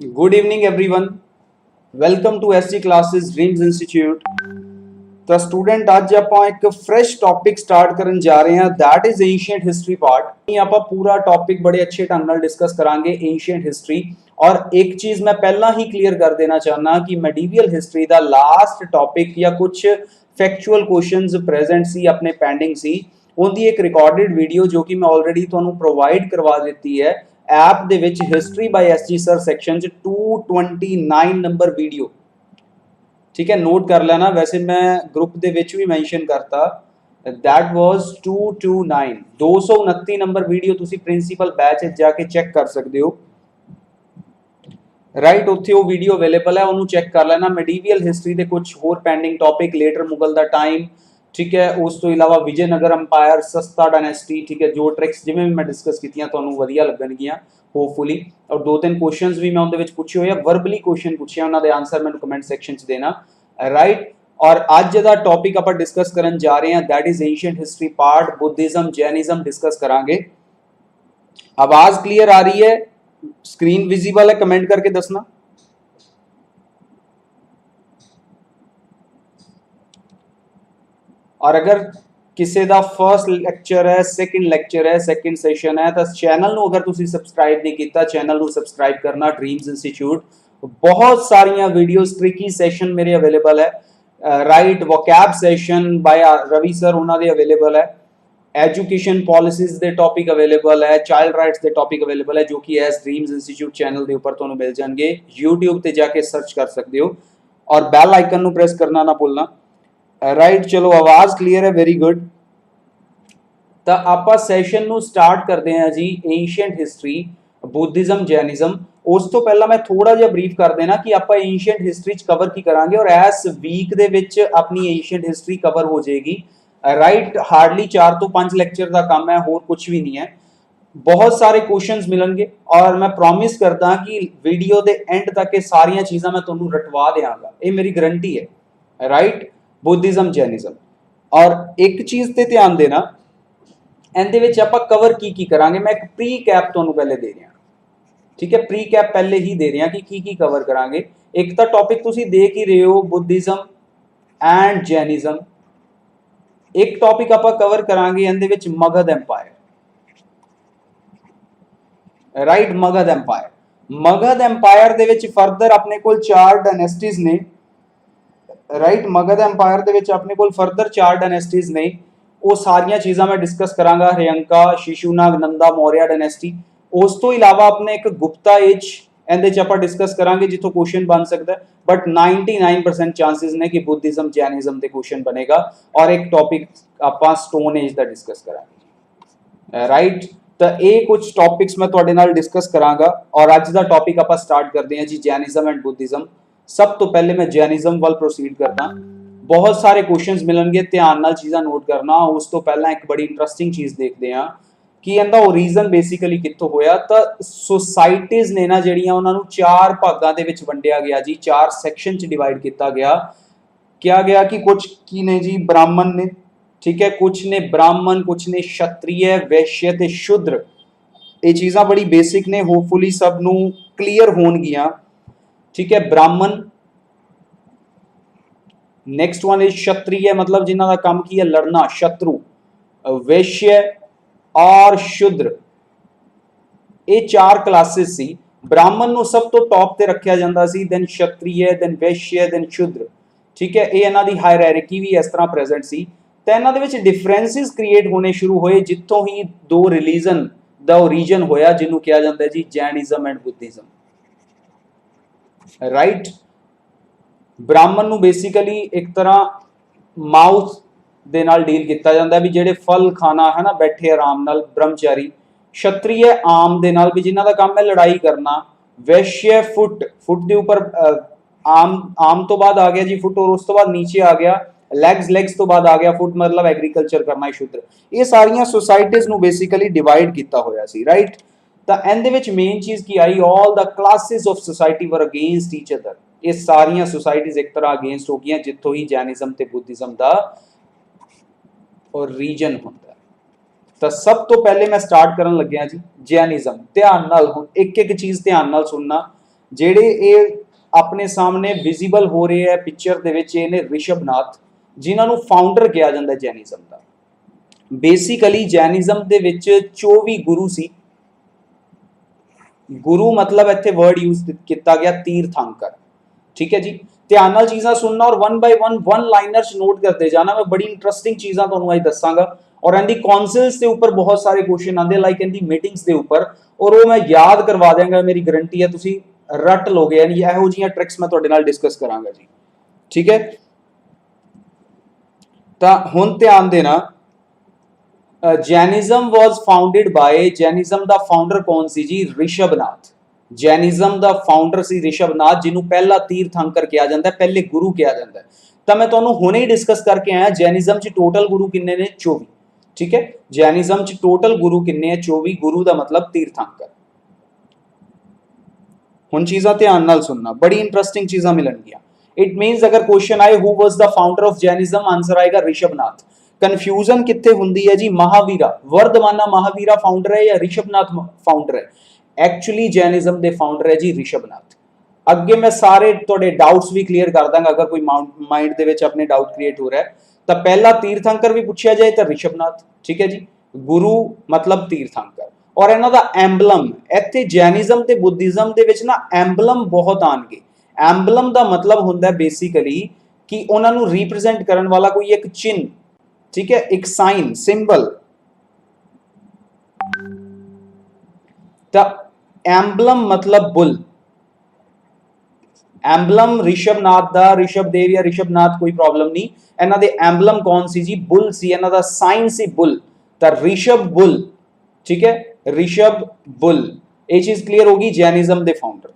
Good evening, everyone. Welcome to SG Classes Dreams Institute. ਤਾਂ student ਅੱਜ ਆਪਾਂ ਇੱਕ ਫਰੈਸ਼ ਟੌਪਿਕ ਸਟਾਰਟ ਕਰਨ ਜਾ ਰਹੇ ਹਾਂ that is ancient history part। ਇਹ ਆਪਾਂ ਪੂਰਾ ਟੌਪਿਕ ਬੜੇ ਅੱਛੇ ਢੰਗ ਨਾਲ ਡਿਸਕਸ ਕਰਾਂਗੇ ancient history। ਔਰ ਇੱਕ ਚੀਜ਼ ਮੈਂ ਪਹਿਲਾਂ ਹੀ ਕਲੀਅਰ ਕਰ ਦੇਣਾ ਚਾਹਨਾ ਕਿ medieval history ਦਾ ਲਾਸਟ ਟੌਪਿਕ ਜਾਂ ਕੁਝ ਫੈਕਚੁਅਲ ਕੁਐਸਚਨਸ ਪ੍ਰੈਜ਼ੈਂਟ ਸੀ ਆਪਣੇ ਪੈਂਡਿੰਗ ਸੀ, ਉਹਦੀ ਇੱਕ ਰਿਕਾਰਡਡ ਵੀਡੀਓ ਜੋ ਕਿ ਮੈਂ ਆਲਰੇਡੀ ਤੁਹਾਨੂੰ ਪ੍ਰੋਵਾਈਡ ਕਰਵਾ ਦਿੱਤੀ ਹੈ ਐਪ ਦੇ ਵਿੱਚ ਹਿਸਟਰੀ ਬਾਈ ਐਸਜੀ ਸਰ ਸੈਕਸ਼ਨ ਚ 229 ਨੰਬਰ ਵੀਡੀਓ। ठीक है, नोट कर लेना। वैसे मैं ग्रुप दे विच भी मेंशन करता दैट वाज 229 229 नंबर वीडियो तुसी प्रिंसिपल बैच जाके चेक कर सकते हो। राइट, उत्थे वो वीडियो अवेलेबल है, उन्होंने चेक कर लेना। मेडीवियल हिस्टरी के कुछ होर पेंडिंग टॉपिक, लेटर मुगल का टाइम, ठीक है, उस तो इलावा विजयनगर अंपायर, सस्ता डायनेस्टी, ठीक है, जो ट्रिक्स जिवें भी मैं डिस्कस कीतियां तुहानूं वधिया लगणगियां होपफुली। और दो तीन क्वेश्चंस भी मैं उहदे विच पुछे हुए, वर्बली क्वेश्चन पूछे, उन्हां दे आंसर मैनूं कमेंट सैक्शन च देना। राइट, और अज दा टॉपिक आपां डिस्कस करन जा रहे हैं that is ancient history part, Buddhism Jainism discuss करांगे। आवाज क्लियर आ रही है? स्क्रीन विजिबल है? कमेंट करके दसना। और अगर किसी का फर्स्ट लैक्चर है, सैकेंड लैक्चर है, सैकेंड सैशन है, तो चैनल नूं अगर तुसीं सबसक्राइब नहीं किया, चैनल नूं सबसक्राइब करना। ड्रीम्स इंस्टीट्यूट बहुत सारिया वीडियोस, ट्रिकी सैशन मेरे अवेलेबल है। Right, vocab session by Ravi sir उन्होंने अवेलेबल है। एजुकेशन पॉलिसीज के टॉपिक अवेलेबल है, चाइल्ड राइट्स के टॉपिक अवेलेबल है, जो कि एस ड्रीम्स इंस्टीट्यूट चैनल के उपर तुहानूं मिल जाएंगे। यूट्यूब पर जाके सर्च कर सकते हो और बैल आइकन नूं प्रेस करना ना भूलना। राइट, चलो आवाज क्लीयर है, वेरी गुड। तो आप सैशन नूं स्टार्ट करते हैं जी एंशिएंट हिस्टरी, बुद्धिज्म जैनिज्म। उस तो पहला मैं थोड़ा जिहा ब्रीफ कर देना कि आप एंशिएंट हिस्टरी कवर की करांगे और इस वीक दे विच अपनी एंशिएंट हिस्टरी कवर हो जाएगी। राइट, हार्डली 4 तो 5 लैक्चर का काम है, होर कुछ भी नहीं है। बहुत सारे क्वेश्चंस मिलेंगे और मैं प्रॉमिस करता कि वीडियो के एंड तक ये सारिया चीज़ां मैं तुहानूं रटवा देंगा, ये मेरी गारंटी है। Right, Buddhism Jainism. और एक चीज़ ते ध्यान देना, इहदे विच आपां कवर की करांगे। मैं एक प्री कैप तुहानूं पहले दे रहा, ठीक है, प्री कैप पहले ही दे रहा कि की कवर करांगे। एक तो टॉपिक तुसीं देख ही रहे हो, बुद्धिज्म एंड जैनिज्म। एक टॉपिक आपां कवर करांगे इहदे विच Magadh empire. Right, Magadh empire. Magadh empire दे विच फर्दर अपने कोल 4 डायनेस्टीज ने। राइट, मगध एंपायर दे विच अपने कोल फर्दर 4 डायनेस्टीज ने। वो सारिया चीज़ां मैं डिस्कस करांगा, हरियंका, शिशुनाग, नंदा, मौर्य डायनेस्टी। उस तो इलावा अपने एक गुप्ता एज इहदे च आपां डिस्कस करांगे जिथों क्वेश्चन बन सकता है, बट 99% चांसिस ने कि बुद्धिज्म जैनिज्म के क्वेश्चन बनेगा। और एक टॉपिक आपां स्टोन एज का डिस्कस करांगे। राइट, तो ये कुछ टॉपिक्स मैं तुहाडे नाल डिस्कस करांगा। और अज का टॉपिक आपां स्टार्ट करते हैं जी जैनिज्म एंड बुद्धिज्म। सब तो पहले मैं जैनिज्म वाल प्रोसीड करता। बहुत सारे क्वेश्चंस मिलेंगे, ध्यान नाल चीज़ां नोट करना। उस तो पहला एक बड़ी इंटरेस्टिंग चीज़ देखते हैं कि इहदा ओरिजिन बेसिकली कित्थों होया। तो सोसाइटीज़ ने ना जिहड़ियां उन्हां नूं 4 भागां दे विच वंडिया गया जी, 4 सैक्शन च डिवाइड किया गया। क्या गया कि कुछ की ने जी ब्राह्मण ने, ठीक है, कुछ ने ब्राह्मण, कुछ ने क्षत्रिय, वैश्य ते शूद्र। ये चीज़ां बड़ी बेसिक ने, होपफुली सब नूं क्लीयर होणगियां। ठीक है, ब्राह्मण। नेक्स्ट वन इज क्षत्रिय, मतलब जिन्हों का काम की है लड़ना, शत्रु। वैश्य और शूद्र, ये 4 क्लासेस सी। ब्राह्मण नूं सब तो टॉप ते रखा जाता सी, देन क्षत्रिय, देन वैश्य, देन शूद्र। ठीक है, ये इन्हां दी हायरार्की भी इस तरह प्रेजेंट सी। तो इन्हां दे विच डिफरेंसिस क्रिएट होने शुरू होए जितों ही 2 रिलीजन दा ओरिजिन होया, जिन्हों कहा जाता है जी जैनिज्म एंड बुद्धिज्म। राइट, ब्राह्मण नूं बेसिकली एक तरह माउथ दे नाल डील किया जाता है, भी जेडे फल खाना है ना, बैठे आराम नाल, ब्रह्मचारी। क्षत्रिय आम दे नाल, भी जिन्हां दा काम है लड़ाई करना। वैश्य फुट, फुट के उपर आम तो बाद आ गया जी फुट, और उस तो बाद नीचे आ गया लैग्स, लैग्स तो बाद आ गया फुट, मतलब एग्रीकल्चर करना शूद्र। ये सारिया सोसाइटीज़ नूं बेसिकली डिवाइड किया होया सी। राइट, तो इहदे विच मेन चीज़ की आई, all the classes of society were against each other. ये सारिया सोसाइटीज़ एक तरह अगेंस्ट हो गई जितों ही जैनिज्म ते बुद्धिज्म का ओरिजिन होता है। तो सब तो पहले मैं स्टार्ट करन लग्या जी जैनिज्म। ध्यान नाल हुण एक एक चीज़ ध्यान नाल सुनना। ਜਿਹੜੇ ਇਹ ਆਪਣੇ ਸਾਹਮਣੇ ਵਿਜ਼ੀਬਲ ਹੋ ਰਹੇ ਹੈ ਪਿਕਚਰ ਦੇ ਵਿੱਚ, ਇਹ ਨੇ ਰਿਸ਼ਭਨਾਥ, ਜਿਨ੍ਹਾਂ ਨੂੰ ਫਾਊਂਡਰ ਕਿਹਾ ਜਾਂਦਾ ਜੈਨਿਜ਼ਮ ਦਾ। ਬੇਸਿਕਲੀ ਜੈਨਿਜ਼ਮ ਦੇ ਵਿੱਚ 24 ਗੁਰੂ ਸੀ। ਗੁਰੂ ਮਤਲਬ ਇੱਥੇ ਵਰਡ ਯੂਜ਼ ਕੀਤਾ ਗਿਆ ਤੀਰਥੰਕਰ, ਠੀਕ ਹੈ ਜੀ। ਧਿਆਨ ਨਾਲ ਚੀਜ਼ਾਂ ਸੁਣਨਾ ਔਰ 1 ਬਾय 1 वन लाइनर्स नोट करते जाना। मैं बड़ी इंटरेस्टिंग चीज़ां ਤੁਹਾਨੂੰ ਅੱਜ ਦੱਸਾਂਗਾ और इनकी काउंसिल्स के ऊपर बहुत सारे क्वेश्चन आते लाइक इनकी मीटिंग्स के ऊपर, और वो मैं याद करवा देंगा, मेरी गारंटी है तुसी रट लोगे। यानी ਇਹੋ ਜਿਹੀਆਂ ट्रिक्स मैं ਤੁਹਾਡੇ ਨਾਲ डिस्कस करांगा जी, ठीक है। ਤਾਂ ਹੁਣ ਧਿਆਨ ਦੇਣਾ, ਜੈਨਿਜ਼ਮ ਵਾਸ ਫਾਊਂਡਡ ਬਾय, ਜੈਨਿਜ਼ਮ ਦਾ ਫਾਊਂਡਰ ਕੌਣ ਸੀ ਜੀ? ਰਿਸ਼ਭਨਾਥ। ਜੈਨਿਜ਼ਮ ਦਾ ਫਾਊਂਡਰ ਸੀ ਰਿਸ਼ਭਨਾਥ, ਜਿਹਨੂੰ ਪਹਿਲਾ ਤੀਰਥੰਕਰ ਕਿਹਾ ਜਾਂਦਾ, ਪਹਿਲੇ ਗੁਰੂ ਕਿਹਾ ਜਾਂਦਾ। ਤਾਂ ਮੈਂ ਤੁਹਾਨੂੰ ਹੁਣੇ ਹੀ ਡਿਸਕਸ ਕਰਕੇ ਆਇਆ, ਜੈਨਿਜ਼ਮ 'ਚ ਟੋਟਲ ਗੁਰੂ ਕਿੰਨੇ ਨੇ? 24, ਠੀਕ ਹੈ। ਜੈਨਿਜ਼ਮ 'ਚ ਟੋਟਲ ਗੁਰੂ ਕਿੰਨੇ ਹੈ? 24। ਗੁਰੂ ਦਾ मतलब ਤੀਰਥੰਕਰ। ਹੁਣ ਚੀਜ਼ਾਂ ਧਿਆਨ ਨਾਲ ਸੁਣਨਾ, ਬੜੀ ਇੰਟਰਸਟਿੰਗ ਚੀਜ਼ਾਂ ਮਿਲਣਗੀਆਂ। ਇਟ ਮੀਨਸ ਅਗਰ ਕੁਐਸਚਨ ਆਏ ਹੂ ਵਾਸ ਦਾ ਫਾਊਂਡਰ ਆਫ ਜੈਨਿਜ਼ਮ, ਆंसर ਆਏਗਾ ਰਿਸ਼ਭਨਾਥ। ਕਨਫਿਊਜ਼ਨ ਕਿੱਥੇ ਹੁੰਦੀ ਹੈ ਜੀ? ਮਹਾਵੀਰਾ, ਵਰਧਮਾਨਾ ਮਹਾਵੀਰਾ ਫਾਊਂਡਰ ਹੈ ਜਾਂ ਰਿਸ਼ਭਨਾਥ ਫਾਊਂਡਰ ਹੈ? एक्चुअली जैनिज्म के फाउंडर है जी रिशभनाथ। अगे मैं सारे थोड़े डाउट्स भी क्लीयर कर दांगा, अगर कोई माइंड दे विच अपने डाउट क्रिएट हो रहा है। तो पहला तीर्थंकर भी पूछा जाए तो रिशभनाथ, ठीक है जी। गुरु मतलब तीर्थंकर, और इन्हां दा एंबलम इत्थे जैनिज्म ते बुद्धिज्म दे विच ना एंबलम बहुत आउणगे। एंबलम दा मतलब हुंदा है बेसिकली कि उन्हां नूं रिप्रेजेंट करन वाला कोई एक चिन्ह, ठीक है, एक साइन, सिंबल। तो एंबलम मतलब बुल। एंबलम ऋषभनाथ दा, ऋषभदेव या ऋषभनाथ कोई प्रॉब्लम नहीं, इन्हां दे एंबलम कौन सी जी? बुल सी। इन्हां दा साइन सी बुल, ता ऋषभ बुल, ठीक है, ऋषभ बुल। ये चीज क्लियर होगी जैनिज्म दे फाउंडर।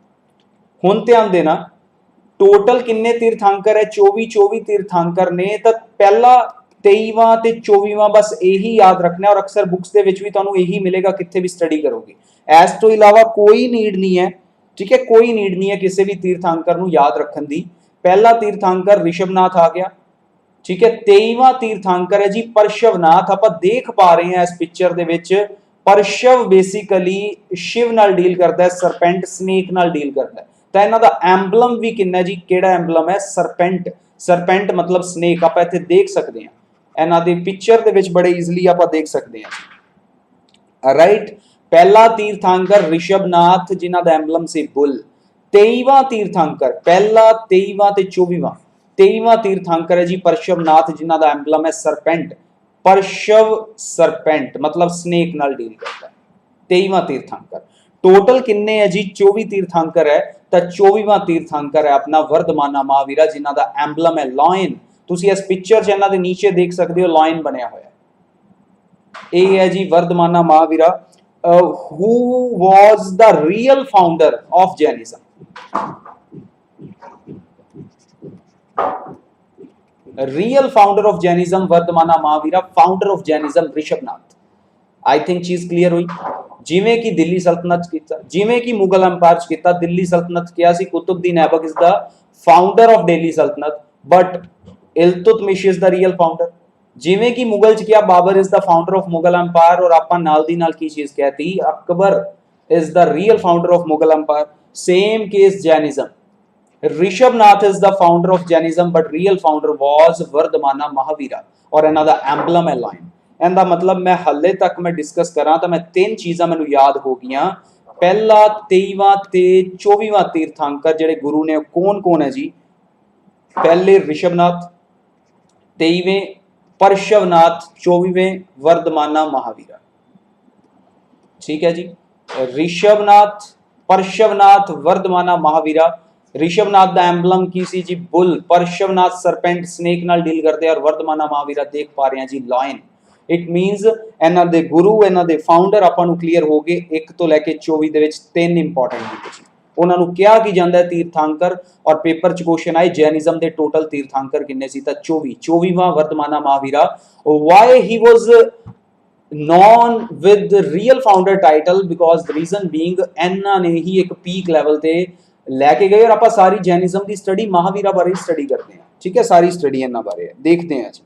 हुण ध्यान देना, टोटल किन्ने तीर्थंकर है? 24 तीर्थंकर ने। तो पहला 23वां ते 24वां बस यही याद रखना, और अक्सर बुक्स दे विच भी तुहानूं यही मिलेगा कित्थे भी स्टडी करोगे। इस तो इलावा कोई नीड नहीं है, ठीक है, कोई नीड नहीं है किसी भी तीर्थंकर नूं याद रखन दी। पहला तीर्थंकर ऋषभनाथ आ गया, ठीक है। 23वां तीर्थंकर है जी परशवनाथ। आपां देख पा रहे हैं इस पिक्चर दे विच, परशव बेसिकली शिव नाल डील करता है, सरपेंट स्नेक नाल डील करता है। तो इन्हां दा एंबलम भी किन्ना जी? किहड़ा एंबलम है? सरपेंट। सरपेंट मतलब स्नेक। आपां इत्थे देख सकते हैं, इन्हां दी पिक्चर दे विच बड़े ईजिली आपां देख सकते हैं, राइट। पहला तीर्थंकर ऋषभनाथ, जिन्हां दा एंबलम से बुल। 23वां तीर्थंकर, पहला 23वां ते 24वां, 23वां तीर्थंकर है जी परशवनाथ, जिन्हां दा एंबलम है सरपेंट। परशव सरपेंट मतलब स्नेक नाल डील करता है। 23वां तीर्थंकर। टोटल किन्ने है जी? 24 तीर्थंकर है। तो 24वां तीर्थंकर है अपना वर्धमाना महावीरा, जिन्हां दा एंबलम है लॉयन। तुसीं इस पिक्चर च इन्हां दे नीचे देख सकते हो, लॉयन बनया होया। ये है जी वर्धमाना Mahavira. Who was the real founder of Jainism? Real founder of Jainism Vardhamana Mahavira, founder of Jainism Rishabhanatha. I think चीज क्लियर हुई। जिवें कि दिल्ली सल्तनत कीता, जिवें कि मुगल अंपायर कीता, दिल्ली सल्तनत किया सी Qutubuddin Aibak is the founder of Delhi सल्तनत, but Iltutmish is the real founder. जिवें कि मुगल च किया Babur is the founder of Mughal empire, और आपां नाल दी नाल की चीज कहती Akbar is the real founder of Mughal empire. Same case Jainism, Rishabhanath is the founder of Jainism, but real founder was Vardhamana Mahavira, और इन्हां दा एंबलम है लाइन। इहदा मतलब मैं हले तक मैं डिस्कस करा तो मैं 3 चीज़ां मैनूं याद हो गईयां। पहला 23वां ते 24वां तीर्थंकर जिहड़े गुरु ने कौन कौन है जी? पहले ऋषभनाथ, 23वें परशवनाथ, 24वें वर्धमाना महावीरा, ठीक है जी। ऋषभनाथ, परशवनाथ, वर्धमाना महावीरा। ऋषभनाथ दा एंबलम की सी जी? बुल। परशवनाथ सरपेंट स्नेक नाल डील करते हैं, और वर्धमाना महावीरा देख पा रहे हैं जी लॉयन। इट मीनस इन्हां दे गुरु, इन्हां दे फाउंडर आपां नूं क्लीयर हो गए। 1 तो लैके 24 दे विच 3 इंपॉर्टेंट जी। उन्हां नूं क्या की जांदा है? तीर्थंकर। और पेपर च क्वेश्चन आए जैनिज्म दे टोटल तीर्थंकर किन्ने सी? तां 24। 24वां Vardhamana Mahavira. Why he was known with real founder title? Because the reason being इन्हां ने ही एक पीक लैवल ते लैके गए, और आपां सारी जैनिज्म की स्टडी महावीरा बारे स्टडी करते हैं, ठीक है। सारी स्टडी इन्हां बारे देखते हैं जी।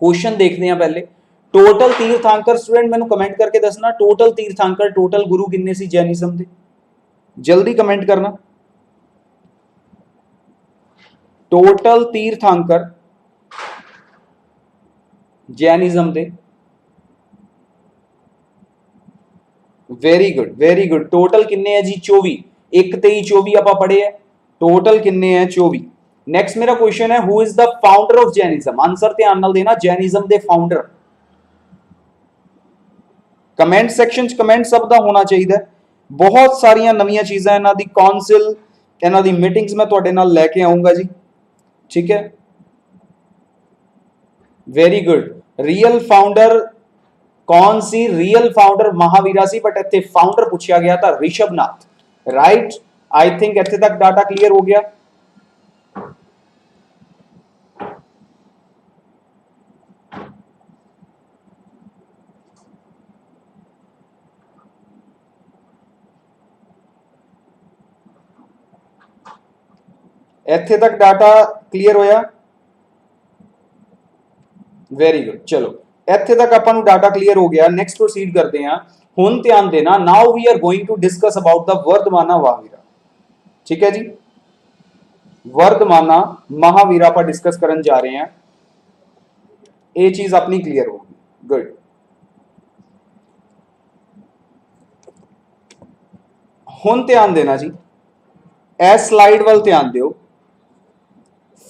क्वेश्चन देखते हैं पहले। टोटल तीर्थंकर, स्टूडेंट मैनूं कमेंट करके दसना, टोटल तीर्थंकर, टोटल गुरु किन्ने सी जैनिज्म दे? जल्दी कमेंट करना। टोटल तीर्थांकर जैनिज्म दे। Very good very good. Total किन्ने है जी 24। 1 23 24 आप पढ़े है। टोटल किन्ने है 24। नेक्स्ट मेरा क्वेश्चन है who is the founder of Jainism. Answer ध्यान नाल देना जैनिज्म दे फाउंडर। कमेंट सैक्शन च कमेंट सब दा होना चाहिए। बहुत सारिया नवीं चीज़ां इन्हां दी काउंसिल इन्हां दी मीटिंग्स मैं तुहाडे नाल लैके आऊंगा जी। ठीक है वेरी गुड। रियल फाउंडर कौन सी? रियल फाउंडर महावीरा सी बट इत्थे फाउंडर पूछा गया था ऋषभनाथ। राइट आई थिंक इत्थे तक डाटा क्लियर हो गया। इत्थे तक डाटा क्लियर होया। वेरी गुड चलो इत्थे तक आपां नूं डाटा क्लियर हो गया। नेक्स्ट प्रोसीड करते हैं। हुण ध्यान देना now we are going to discuss about the Vardhamana Mahavira. ठीक है जी वर्धमाना महावीरा पर डिस्कस करने जा रहे हैं। ये चीज अपनी क्लियर होगी। गुड हुण ध्यान देना जी इस स्लाइड वाल ध्यान दियो।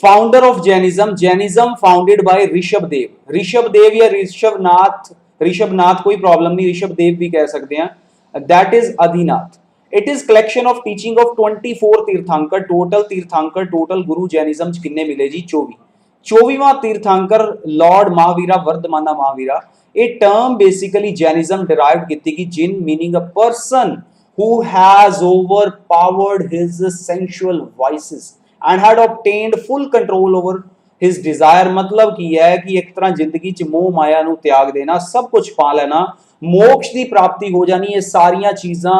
Founder of Jainism Jainism founded by Rishabhdev. Rishabhdev या ऋषभनाथ ऋषभनाथ कोई प्रॉब्लम नहीं ऋषभदेव भी कह सकते हैं। That is Adinath. It is collection of teaching of 24 Tirthankar. Total गुरु जैनिज्म किन्ने मिले जी 24। 24वां तीर्थांकर लॉर्ड महावीरा वर्धमाना महावीरा। ये टर्म बेसिकली जैनिज्म डिराइव्ड की गई Jina meaning a person who has overpowered his sensual vices and had obtained full control over his desire। मतलब की है कि एक तरह जिंदगी च मोह माया नू त्याग देना सब कुछ पा लेना मोक्ष की प्राप्ति हो जानी। ये सारिया चीज़ां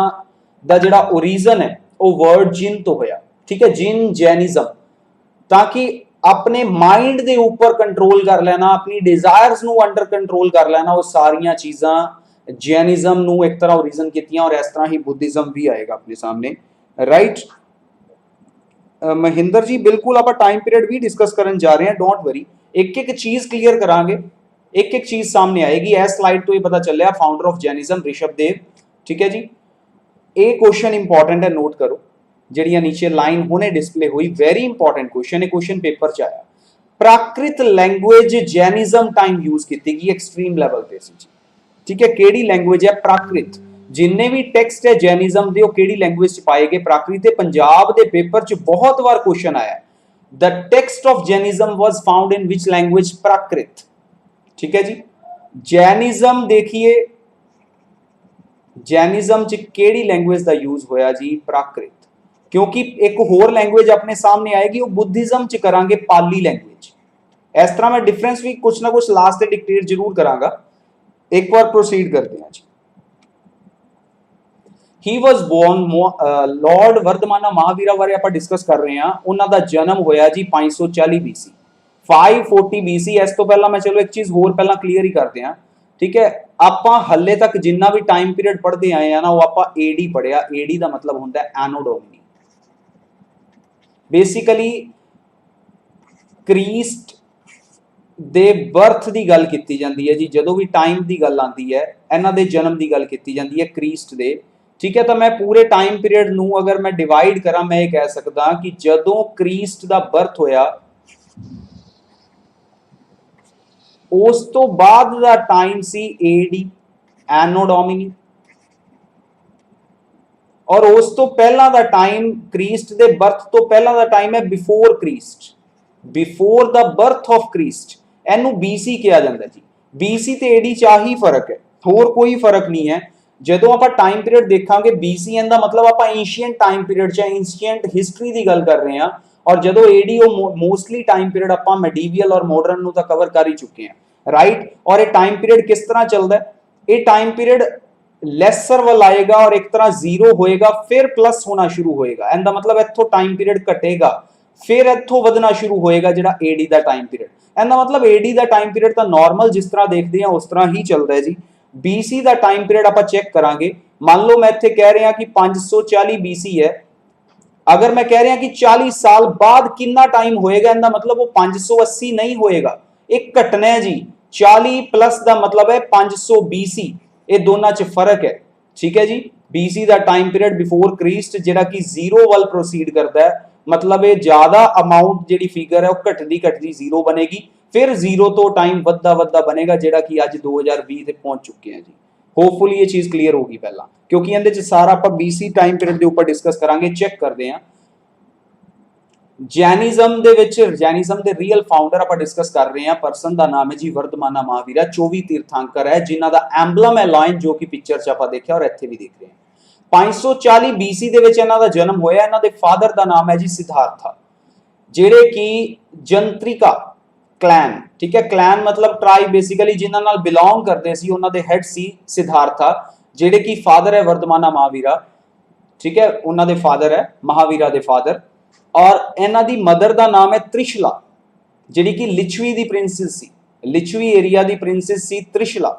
दा जिहड़ा ओरिजिन है वो वर्ड जिन तो होया। ठीक है जिन जैनिज्म ताकि अपने माइंड के ऊपर कंट्रोल कर लेना अपनी डिजायर्स नू अंडर कंट्रोल कर लेना वो सारिया चीज़ां जैनिज्म नू एक तरह ओरिजिन कीतियां। और इस तरह ही बुद्धिज्म भी आएगा अपने सामने। राइट महेंद्र जी बिल्कुल आप टाइम पीरियड भी डिस्कस करने जा रहे हैं डोंट वरी। एक एक चीज क्लियर करांगे एक एक चीज सामने आएगी। इस स्लाइड तो ये पता चल रहा फाउंडर ऑफ जैनिज्म ऋषभदेव। ठीक है जी ये क्वेश्चन इंपॉर्टेंट है नोट करो जड़िया नीचे लाइन होने डिस्प्ले हुई। वेरी इंपॉर्टेंट क्वेश्चन है क्वेश्चन पेपर च आया। प्राकृत लैंग्वेज जैनिज्म टाइम यूज की गई एक्सट्रीम लेवल पे सी। ठीक है केड़ी लैंग्वेज है प्राकृत। जिन्ने भी टेक्स्ट है जैनिज्म दे केड़ी लैंग्वेज च पाए गए प्राकृत। पंजाब के पेपर च बहुत बार क्वेश्चन आया the text of Jainism was found in which language Prakrit. ठीक है जी जैनिज्म देखिए जैनिज्म च केड़ी लैंग्वेज का यूज होया जी प्राकृत। क्योंकि एक होर लैंग्वेज अपने सामने आएगी वो बुद्धिज्म च करांगे पाली लैंग्वेज। इस तरह मैं डिफरेंस भी कुछ ना कुछ लास्ट डिक्टेट जरूर करांगा। एक बार प्रोसीड करते हैं जी। ही वॉज बोर्न लॉर्ड वर्धमाना महावीरा बारे आप डिस्कस कर रहे हैं। उन्होंने जन्म होया जी 540 BC 540 BC। इस तो पहला मैं चलो एक चीज होर पहला क्लियर ही करते हैं। ठीक है आप हले तक जिन्ना भी टाइम पीरियड पढ़ते आए हैं ना वो आप एडी पढ़िया। एडी का मतलब होता है एनो डोमिनी। बेसिकली क्रीस्ट दे बर्थ की गल की जाती है जी जदों भी टाइम की गल आती है इन्हां दे जन्म की गल की जाती है क्रीस्ट दे। ठीक है तो मैं पूरे टाइम पीरियड नू अगर मैं डिवाइड करा मैं ये कह सकता कि जदों क्रीस्ट का बर्थ होया उस तो बाद दा टाइम सी एडी एनो डोमिनी और उस तो पहला दा टाइम क्रीस्ट दे बर्थ तो पहला दा टाइम है before Crest before the birth of Crest Inu BC कहा जाता जी। BC ते एडी चा ही फर्क है होर कोई फर्क नहीं है। जदों आप टाइम पीरियड देखांगे BC एन दा मतलब आप एंशिएंट टाइम पीरियड च एंशिएंट हिस्टरी की गल कर रहे हैं। और जदों एडी मोस्टली टाइम पीरियड आप मेडीवियल और मॉडर्न नू तां कवर कर ही चुके हैं। राइट और ये टाइम पीरियड किस तरह चलता है ये टाइम पीरियड लैसर वाल आएगा और एक तरह जीरो होएगा फिर प्लस होना शुरू होएगा। इनका मतलब इत्थों टाइम पीरियड घटेगा फिर इत्थों वधना शुरू होएगा जिहड़ा एडी का टाइम पीरियड। इनका मतलब एडी का टाइम पीरियड तो नॉर्मल जिस तरह देखते हैं उस तरह ही चलता है जी। BC का टाइम पीरियड आप चेक करांगे मान लो मैं इत्थे कह रहा कि 540 BC है, अगर मैं कह रहा कि 40 साल बाद कितना टाइम होएगा, इनका मतलब वो 580 नहीं होएगा, एक घटना है जी। 40 प्लस का मतलब है 500 BC, ये दोनों च फर्क है, ठीक है जी। BC का टाइम पीरियड बिफोर क्रिस्ट जिहड़ा कि जीरो वाल प्रोसीड करता है, मतलब ये ज्यादा अमाउंट जिहड़ी फिगर है वो घटदी घटदी जीरो बनेगी, फिर जीरो तो टाइम वधदा वधदा बनेगा, जिहड़ा कि अज 2020 तक पहुंच चुके हैं जी। होपफुली ये चीज क्लीयर होगी पहला, क्योंकि इहदे च सारा आपां BC टाइम पीरियड के उपर डिस्कस करांगे। चेक करते हैं जैनिज्म दे विच, जैनिज्म दे रियल फाउंडर आपां डिस्कस कर रहे हैं, पर्सन का नाम है जी वर्धमाना महावीरा। 24 तीर्थंकर है जिन्हां दा एंबलम है लायन, जो कि पिक्चर च आपां देखिया और इत्थे भी देख रहे हैं। 540 BC दे विच इन्हां दा जन्म होया। इन्हां दे फादर का नाम है जी सिद्धार्था, जेड़े कि जंत्रिका क्लैन, ठीक है, क्लैन मतलब ट्राइब बेसिकली जिन्हां नाल बिलोंग करते सी, उन्हां दे हेड सी सिद्धार्था, जेड़े कि फादर है वर्धमाना महावीरा, ठीक है, उन्हां दे फादर है महावीरा दे फादर। और इन्हां दी मदर का नाम है त्रिशला, जिहड़ी कि लिच्छवी दी प्रिंसेस सी, लिच्छवी एरिया दी प्रिंसेस सी त्रिशला।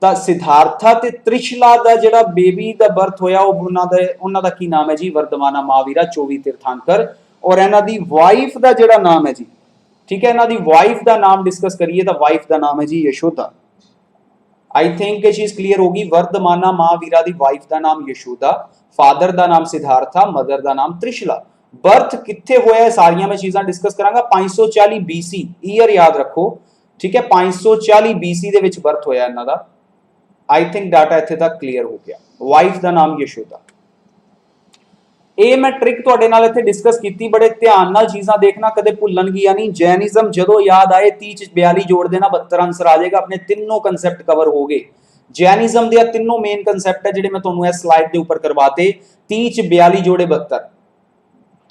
ਤਾਂ सिद्धार्था ते त्रिशला ਦਾ ਜਿਹੜਾ ਬੇਬੀ ਦਾ ਬਰਥ ਹੋਇਆ, ਉਹ ਉਹਨਾਂ ਦਾ ਕੀ ਨਾਮ ਹੈ ਜੀ ਵਰਧਮਾਨਾ ਮਹਾਵੀਰਾ 24 तीर्थंकर। और ਇਹਨਾਂ ਦੀ ਵਾਈਫ ਦਾ ਜਿਹੜਾ ਨਾਮ ਹੈ ਜੀ, ठीक है, ਇਹਨਾਂ ਦੀ ਵਾਈਫ ਦਾ ਨਾਮ डिस्कस करिए तो वाइफ का नाम है जी यशोदा। आई थिंक ये चीज क्लियर होगी। वर्धमाना महावीरा की वाइफ का नाम यशोदा, फादर का नाम सिद्धार्था, मदर का नाम त्रिशला। बर्थ कित्थे होया, सारियां मैं चीज़ां डिस्कस करांगा। 540 BC ईयर याद रखो, ठीक है, 540 BC दे विच बर्थ होया इन्हां दा। आई थिंक डाटा इत्थे तक क्लीयर हो गया। वाइफ का नाम यशोदा। ਇਹ मैं ट्रिक ਤੁਹਾਡੇ ਨਾਲ ਇੱਥੇ डिस्कस ਕੀਤੀ, बड़े ध्यान ਨਾਲ चीज़ां देखना, कदे भुੱਲਣਗੀਆਂ नहीं। जैनिज्म ਜਦੋਂ याद आए 30 ਚ 42 जोड़ देना, 72 आंसर आ जाएगा। अपने तीनों कंसैप्ट कवर हो गए। जैनिज्म ਦੇ तीनों मेन कंसैप्ट है ਜਿਹੜੇ मैं ਤੁਹਾਨੂੰ ਇਸ स्लाइड ਦੇ ਉੱਪਰ ਕਰਵਾਤੇ। 30 ਚ 42 जोड़े 72,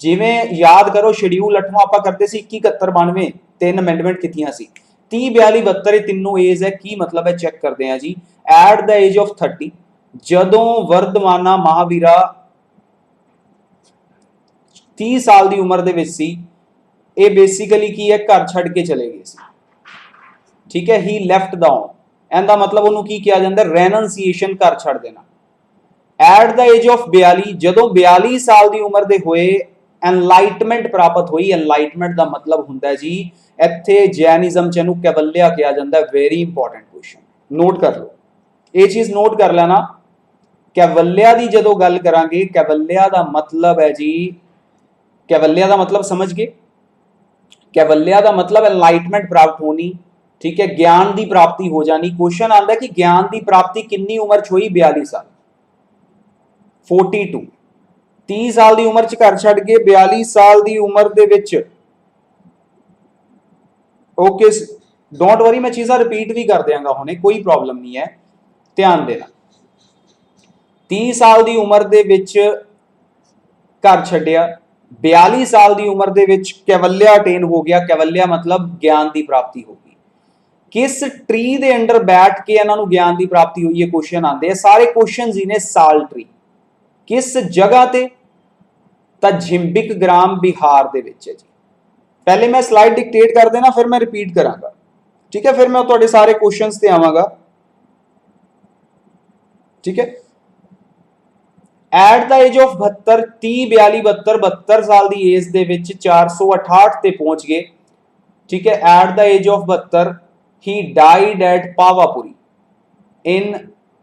जिवें याद करो शेड्यूल 8वां ਆਪਾਂ करते ਸੀ 21 71 92 तीन अमेंडमेंट कीतियां सी। 30 42 72 ये तीनों एज है, की मतलब है चेक करते हैं जी। एट द एज ऑफ 30 जदों वर्धमाना महावीरा 30 साल की उम्र दे विच सी, ये बेसिकली की है घर छड़ के चले गए सी, ठीक है, ही लैफ्ट द होम। इहदा मतलब उन्होंने की किया जाता है रेनंसीएशन, घर छड़ देना। एट द एज ऑफ 42 जदों 42 साल की उम्र दे होए एनलाइटमेंट प्राप्त हुई। एनलाइटमेंट का मतलब हुंदा है जी इत्थे जैनिज्म च इहनूं कैवल्या कहा जाता है। वेरी इंपॉर्टेंट क्वेश्चन, नोट कर लो, ये चीज नोट कर लेना। कैवल्या की जदों गल करांगे, कैवल्या का मतलब है जी, कैवल्या का मतलब समझ गए, कैवल्या का मतलब एनलाइटमेंट प्राप्त होनी, ठीक है, ज्ञान की प्राप्ति हो जानी। क्वेश्चन आता है कि ज्ञान की प्राप्ति कितनी उम्र च हुई, 42 साल, 42। 30 साल की उम्र च घर छड़ के 42 साल की उम्र दे विच, ओके डोंट वरी, मैं चीज़ां रिपीट भी कर देंगा हुणे, कोई प्रॉब्लम नहीं है, ध्यान देना। 30 साल की उम्र दे विच घर छड्डिया, 42 साल की उम्र दे विच कैवल्या अटेन हो गया। कैवल्या मतलब ज्ञान की प्राप्ति होगी। किस ट्री दे अंडर बैठ के इन्हां नूं ज्ञान की प्राप्ति हुई है, क्वेश्चन आते हैं सारे। क्वेश्चन ही ने साल ट्री किस जगह ते, तां झिंबिक ग्राम बिहार दे विच है जी। पहले मैं स्लाइड डिक्टेट कर देना, फिर मैं रिपीट करांगा, ठीक है, फिर मैं तुहाडे सारे क्वेश्चंस ते आवांगा, ठीक है। एट द एज ऑफ 72, 30 42 72 72 साल की एज दे विच 468 ते पहुंच गए, ठीक है। At the age of 72 he died at Pawapuri in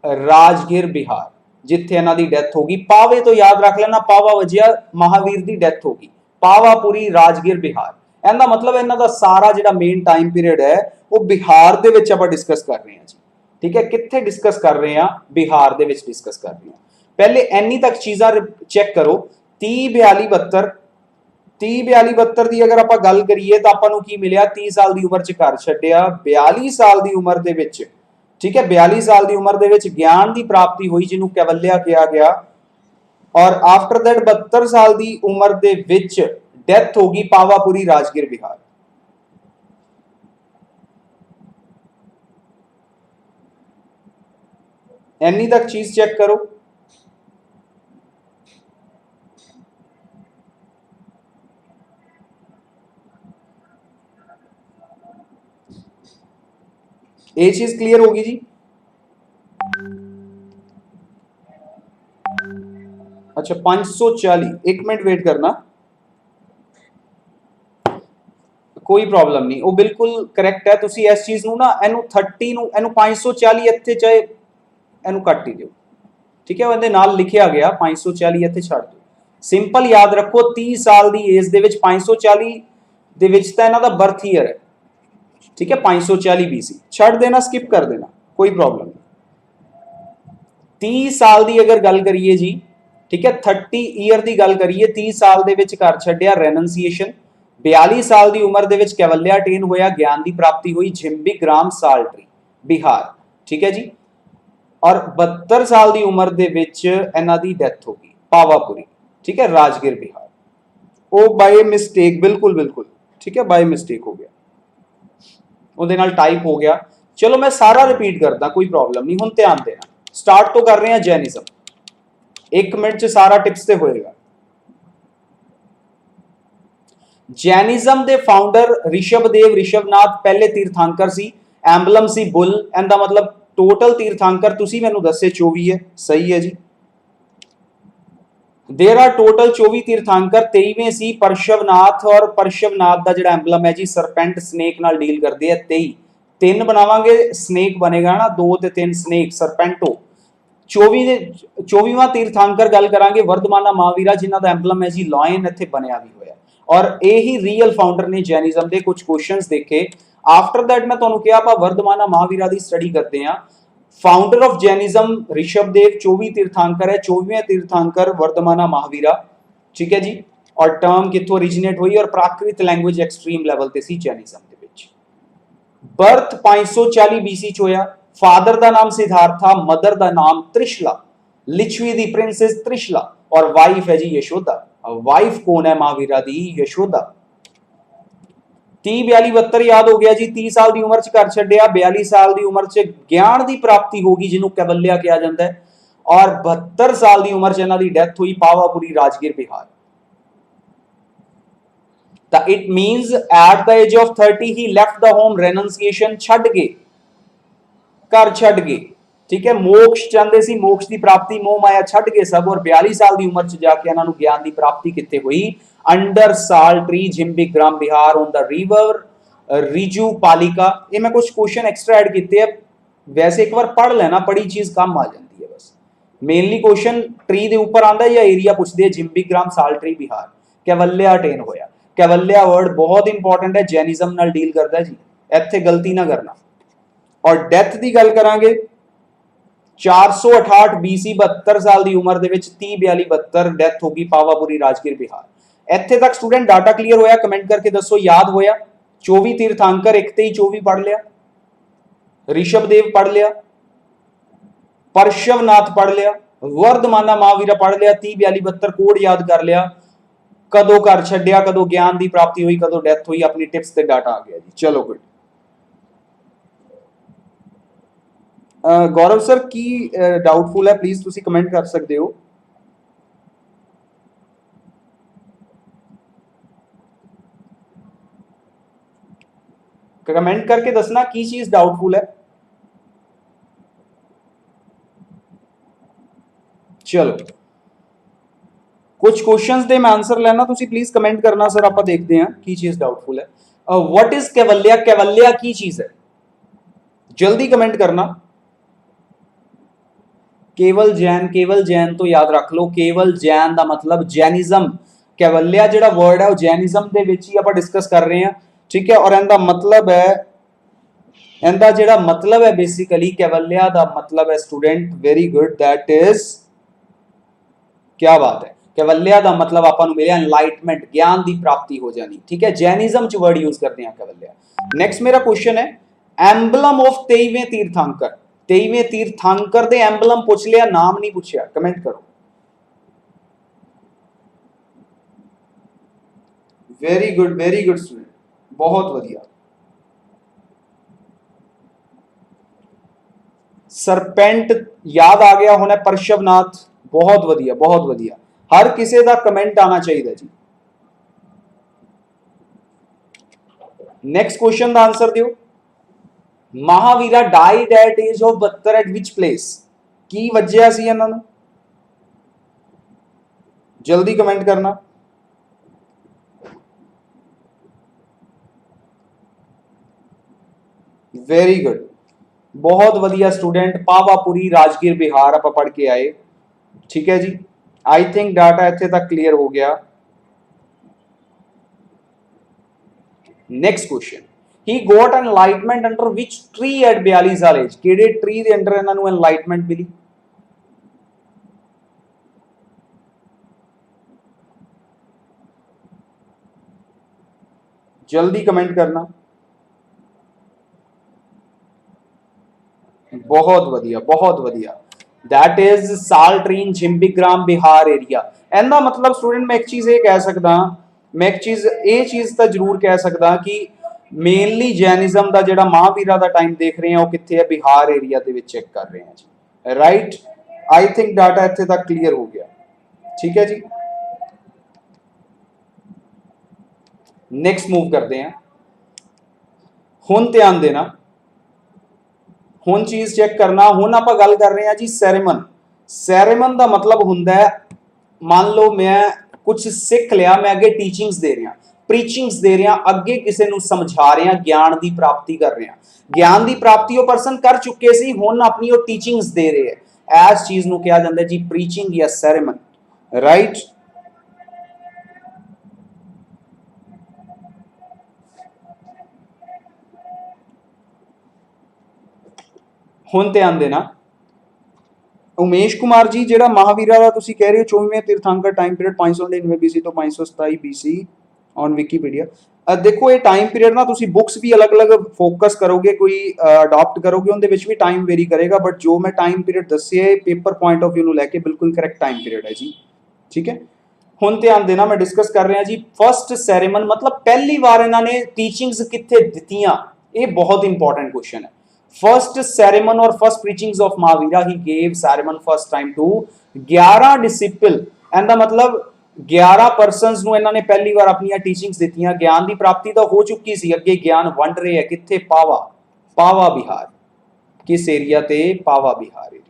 Rajgir Bihar, जिथे इन्हां दी डेथ होगी। पावे तो याद रख लेना, पावा वजिया महावीर की डेथ होगी, पावापुरी राजगिर बिहार। इहदा मतलब इन्हां दा सारा जिहड़ा मेन टाइम पीरियड है वो बिहार दे विच आपां डिस्कस कर रहे हैं जी, ठीक है। कित्थे डिस्कस कर रहे हैं, बिहार दे विच डिस्कस कर रहे हैं। पहले एनी तक चीज़ां चेक करो। 30 42 72, 30 42 72 की अगर आपां गल करिए तो आपां नूं की मिलिया, 30 साल की उम्र च घर छड्डिया, 42 साल की उम्र दे विच, ठीक है, 42 साल की उम्र दे विच ज्ञान की प्राप्ति हुई, जिन्हों कैवल्या कहा गया। और आफ्टर दैट 72 साल की उम्र दे विच डेथ होगी पावापुरी राजगिर बिहार। एनी तक चीज चेक करो। ये चीज क्लियर होगी जी। अच्छा 540, एक मिनट वेट करना, कोई प्रॉब्लम नहीं, वो बिल्कुल करेक्ट है। ਤੁਸੀਂ ਇਸ ਚੀਜ਼ ਨੂੰ ਨਾ ਇਹਨੂੰ 30 ਨੂੰ ਇਹਨੂੰ 540 ਇੱਥੇ ਚਾਹੇ ਇਹਨੂੰ ਕੱਟ ਹੀ ਦਿਓ, ਠੀਕ ਹੈ, ਉਹਦੇ ਨਾਲ ਲਿਖਿਆ ਗਿਆ 540 ਇੱਥੇ ਛੱਡ ਦਿਓ। ਸਿੰਪਲ ਯਾਦ ਰੱਖੋ 30 ਸਾਲ ਦੀ ਏਜ ਦੇ ਵਿੱਚ 540 ਦੇ ਵਿੱਚ ਤਾਂ ਇਹਨਾਂ ਦਾ ਬਰਥ ਈਅਰ ਹੈ, ठीक है, 540 BC छड़ देना, स्किप कर देना, कोई प्रॉब्लम नहीं। 30 साल की अगर गल करिए जी, ठीक है, 30 ईयर की गल करिए, 30 साल के घर छड्डिया रेननसीएशन, 42 साल की उम्र के कैवल्या अटेन होया, ज्ञान की प्राप्ति हुई झिम्बीग्राम साल्ट्री बिहार, ठीक है जी। और 72 साल की उम्र के इन्हां दी डेथ हो गई पावापुरी, ठीक है, राजगिर बिहार। वो बाय मिसटेक, बिल्कुल बिल्कुल ठीक है, बाय मिसटेक हो गया, ਉਹਦੇ ਨਾਲ ਟਾਈਪ ਹੋ ਗਿਆ। ਚਲੋ ਮੈਂ ਸਾਰਾ ਰਿਪੀਟ ਕਰਦਾ, ਕੋਈ ਪ੍ਰੋਬਲਮ ਨਹੀਂ। ਹੁਣ ਧਿਆਨ ਦੇਣਾ, ਸਟਾਰਟ ਤੋਂ ਕਰ ਰਹੇ ਹਾਂ ਜੈਨਿਜ਼ਮ, 1 ਮਿੰਟ ਚ ਸਾਰਾ ਟਿਪਸ ਤੇ ਹੋਏਗਾ। ਜੈਨਿਜ਼ਮ ਦੇ ਫਾਊਂਡਰ ਰਿਸ਼ਭਦੇਵ ਰਿਸ਼ਭਨਾਥ ਪਹਿਲੇ ਤੀਰਥੰਕਰ ਸੀ, ਐਂਬਲਮ ਸੀ ਬੁੱਲ, ਇਹਦਾ ਮਤਲਬ ਟੋਟਲ ਤੀਰਥੰਕਰ ਤੁਸੀਂ ਮੈਨੂੰ ਦੱਸੇ 24 ਹੈ, ਸਹੀ ਹੈ ਜੀ। देर आर टोटल 24 तीर्थंकर, 23वें सी परशवनाथ, और परशवनाथ का जो एंबलम है जी सरपेंट स्नेक नाल डील करते हैं। 23 3 बनावांगे, स्नेक बनेगा ना, 2 ते 3 स्नेक सरपेंटो। 24वां तीर्थंकर गल करांगे वर्धमाना महावीरा, जिन्हां दा एंबलम है जी लॉयन, इत्थे बनिया भी होया, और यही रियल फाउंडर ने जैनिज्म के। कुछ क्वेश्चंस देखे, आफ्टर दैट मैं तुहानूं कहा आपां वर्धमाना महावीरा की स्टडी करते हैं। फाउंडर ऑफ जैनिज्म ऋषभदेव, 24 तीर्थंकर है, 24वें तीर्थंकर वर्धमाना महावीरा, ठीक है जी। और टर्म कित्थों ओरिजिनेट हुई, और प्राकृत लैंग्वेज एक्सट्रीम लेवल ते सी जैनिज्म दे विच। बर्थ 540 BC च होया। फादर दा नाम सिद्धार्था, मदर दा नाम त्रिशला, लिच्छवी दी प्रिंसेस त्रिशला, और वाइफ है जी यशोदा। वाइफ कौन है महावीरा दी? यशोदा। 30 42 72 याद हो गया जी। 30 साल की उम्र च घर छड्डिया, 42 साल की उम्र च ज्ञान की प्राप्ति होगी, जिन्हों कैवल्या कहा जाता है, और 72 साल की उम्र च इन्हां दी डेथ हुई पावापुरी राजगिर बिहार। तो it means at the age of 30 he left the home, renunciation छड्ड गए, घर छड्ड गए, ठीक है, मोक्ष चाहते सी, मोक्ष की प्राप्ति, मोह माया छड्ड गए सब, और 42 साल की उम्र च जाके इन्हां नूं ज्ञान की प्राप्ति कित्थे हुई? अंडर साल्ट्री Jrimbhikagram Bihar, on the river रिजू पालिका। ये मैं कुछ क्वेश्चन एक्स्ट्रा ऐड किए हैं, वैसे एक बार पढ़ लेना, पढ़ी चीज कम आ जाती है बस। मेनली क्वेश्चन ट्री के ऊपर आता है या एरिया पूछते हैं। झिम्बीग्राम साल्ट्री बिहार, कैवल्या अटेन होया। कैवल्या वर्ड बहुत इंपॉर्टेंट है, जैनिज्म नाल डील करता है जी, इत्थे गलती ना करना। और डेथ की गल करांगे 468 BC, 72 साल की उम्र के 30 42 72 डेथ होगी पावापुरी राजगिर बिहार। इत्थे तक स्टूडेंट डाटा क्लीयर होया? कमेंट करके दसो, याद होया? 24 तीर्थंकर, एक ते ही 24 पढ़ लिया, ऋषभदेव पढ़ लिया, परशवनाथ पढ़ लिया, वर्धमाना महावीरा पढ़ लिया, 30 42 72 कोड याद कर लिया, कदों घर छड्डिया, कदों ज्ञान की प्राप्ति हुई, कदों डेथ हुई, अपनी टिप्स ते डाटा आ गया जी। चलो गुड। गौरव सर की डाउटफुल है, प्लीज तुसी कमेंट कर सकते हो। कमेंट करके दसना की चीज डाउटफुल है। चलो कुछ क्वेश्चंस दे मैं आंसर लेना, तुसी प्लीज कमेंट करना सर, आप देखते हैं की चीज डाउटफुल है। What is कैवल्या? कैवल्या की चीज है, जल्दी कमेंट करना। केवल जैन तो याद रख लो, केवल जैन का मतलब जैनिज्म। कैवल्या जिहड़ा वर्ड है वो जैनिज्म दे विच ही आपां डिस्कस कर रहे हैं, ठीक है। और इनका मतलब है, इनका जिहड़ा मतलब है बेसिकली कैवल्या का मतलब है student, very good, that is, क्या बात है, कैवल्या का मतलब आपां नूं मिलिया एनलाइटमेंट, ज्ञान की प्राप्ति हो जानी, ठीक है। जैनिज्म च वर्ड यूज करते हैं कैवल्या। नेक्स्ट मेरा क्वेश्चन है, एंबलम ऑफ 23वें तीर्थंकर, 23वें तीर्थंकर दे एंबलम पूछ लिया, नाम नहीं पूछा, कमेंट करो। वेरी गुड स्टूडेंट, बहुत वधिया। सरपेंट याद आ गया होना, परशवनाथ, बहुत वधिया, बहुत वधिया। हर किसी का कमेंट आना चाहिए जी। नेक्स्ट क्वेश्चन का आंसर दियो। Mahavira died at age of 72 at which place? की वजह सी इन्हां नूं? जल्दी कमेंट करना। वेरी गुड, बहुत वधिया स्टूडेंट। पावापुरी राजगीर बिहार आप पढ़ के आए, ठीक है जी। आई थिंक डाटा इत्थे तक क्लियर हो गया। Next question, he got enlightenment under which tree eight 42 साल एज। किहड़े ट्री दे अंडर इन्हां नूं एनलाइटमेंट मिली? जल्दी कमेंट करना। बहुत वधिया, बहुत वधिया। दैट इज साल ट्री इन जिम्बीग्राम बिहार एरिया। इहदा मतलब स्टूडेंट मैं एक चीज ये कह सकदा, मैं एक चीज ये चीज तो जरूर कह सकदा कि मेनली जैनिज्म का जिहड़ा महावीरा का टाइम देख रहे हैं वो कित्थे है? बिहार एरिया दे विच चेक कर रहे हैं जी, राइट। आई थिंक डाटा इत्थे तक क्लियर हो गया, ठीक है जी। नेक्स्ट मूव करते हैं। हुण ध्यान देना, हुण चीज चेक करना। हुण आपां गल कर रहे हैं जी सैरेमन। सैरेमन का मतलब हुंदा है, मान लो मैं कुछ सीख लिया, मैं अगे टीचिंग्स दे रहा, प्रीचिंग्स दे रहा, अगे किसी को समझा रहा, ज्ञान की प्राप्ति कर रहा। ज्ञान की प्राप्ति वो परसन कर चुके सी, हुण अपनी वो टीचिंग्स दे रहे हैं। इस चीज को कहा जाता है जी प्रीचिंग या सैरेमन, राइट। हुण ध्यान देना, उमेश कुमार जी जिहड़ा महावीरा का तुसीं कह रहे हो 24वें तीर्थंकर टाइम पीरियड 599 BC तो 527 BC ऑन विकीपीडिया। देखो ये टाइम पीरियड ना तुसीं बुक्स भी अलग अलग फोकस करोगे, कोई अडॉप्ट करोगे, उनके विच भी टाइम वेरी करेगा, बट जो मैं टाइम पीरियड दस्से पेपर पॉइंट ऑफ व्यू नूं लैके बिल्कुल करैक्ट टाइम पीरियड है जी, ठीक है। हुण ध्यान देना, मैं डिस्कस कर रहा जी फर्स्ट सैरेमन, मतलब पहली बार इन्होंने टीचिंग्स कित्थे दित्तियां। ये बहुत इंपॉर्टेंट क्वेश्चन है। फर्स्ट सैरेमन और first preachings of Mahavira he gave sermon first time to 11 disciple. And the मतलब 11 पर्सनस नूं इन्होंने पहली बार अपनी टीचिंग्स दित्तियां। ज्ञान की प्राप्ति तो हो चुकी सी, अगे ज्ञान वंड रहे हैं कित्थे? पावा, पावा बिहार। किस एरिया ते? पावा बिहार एरिया।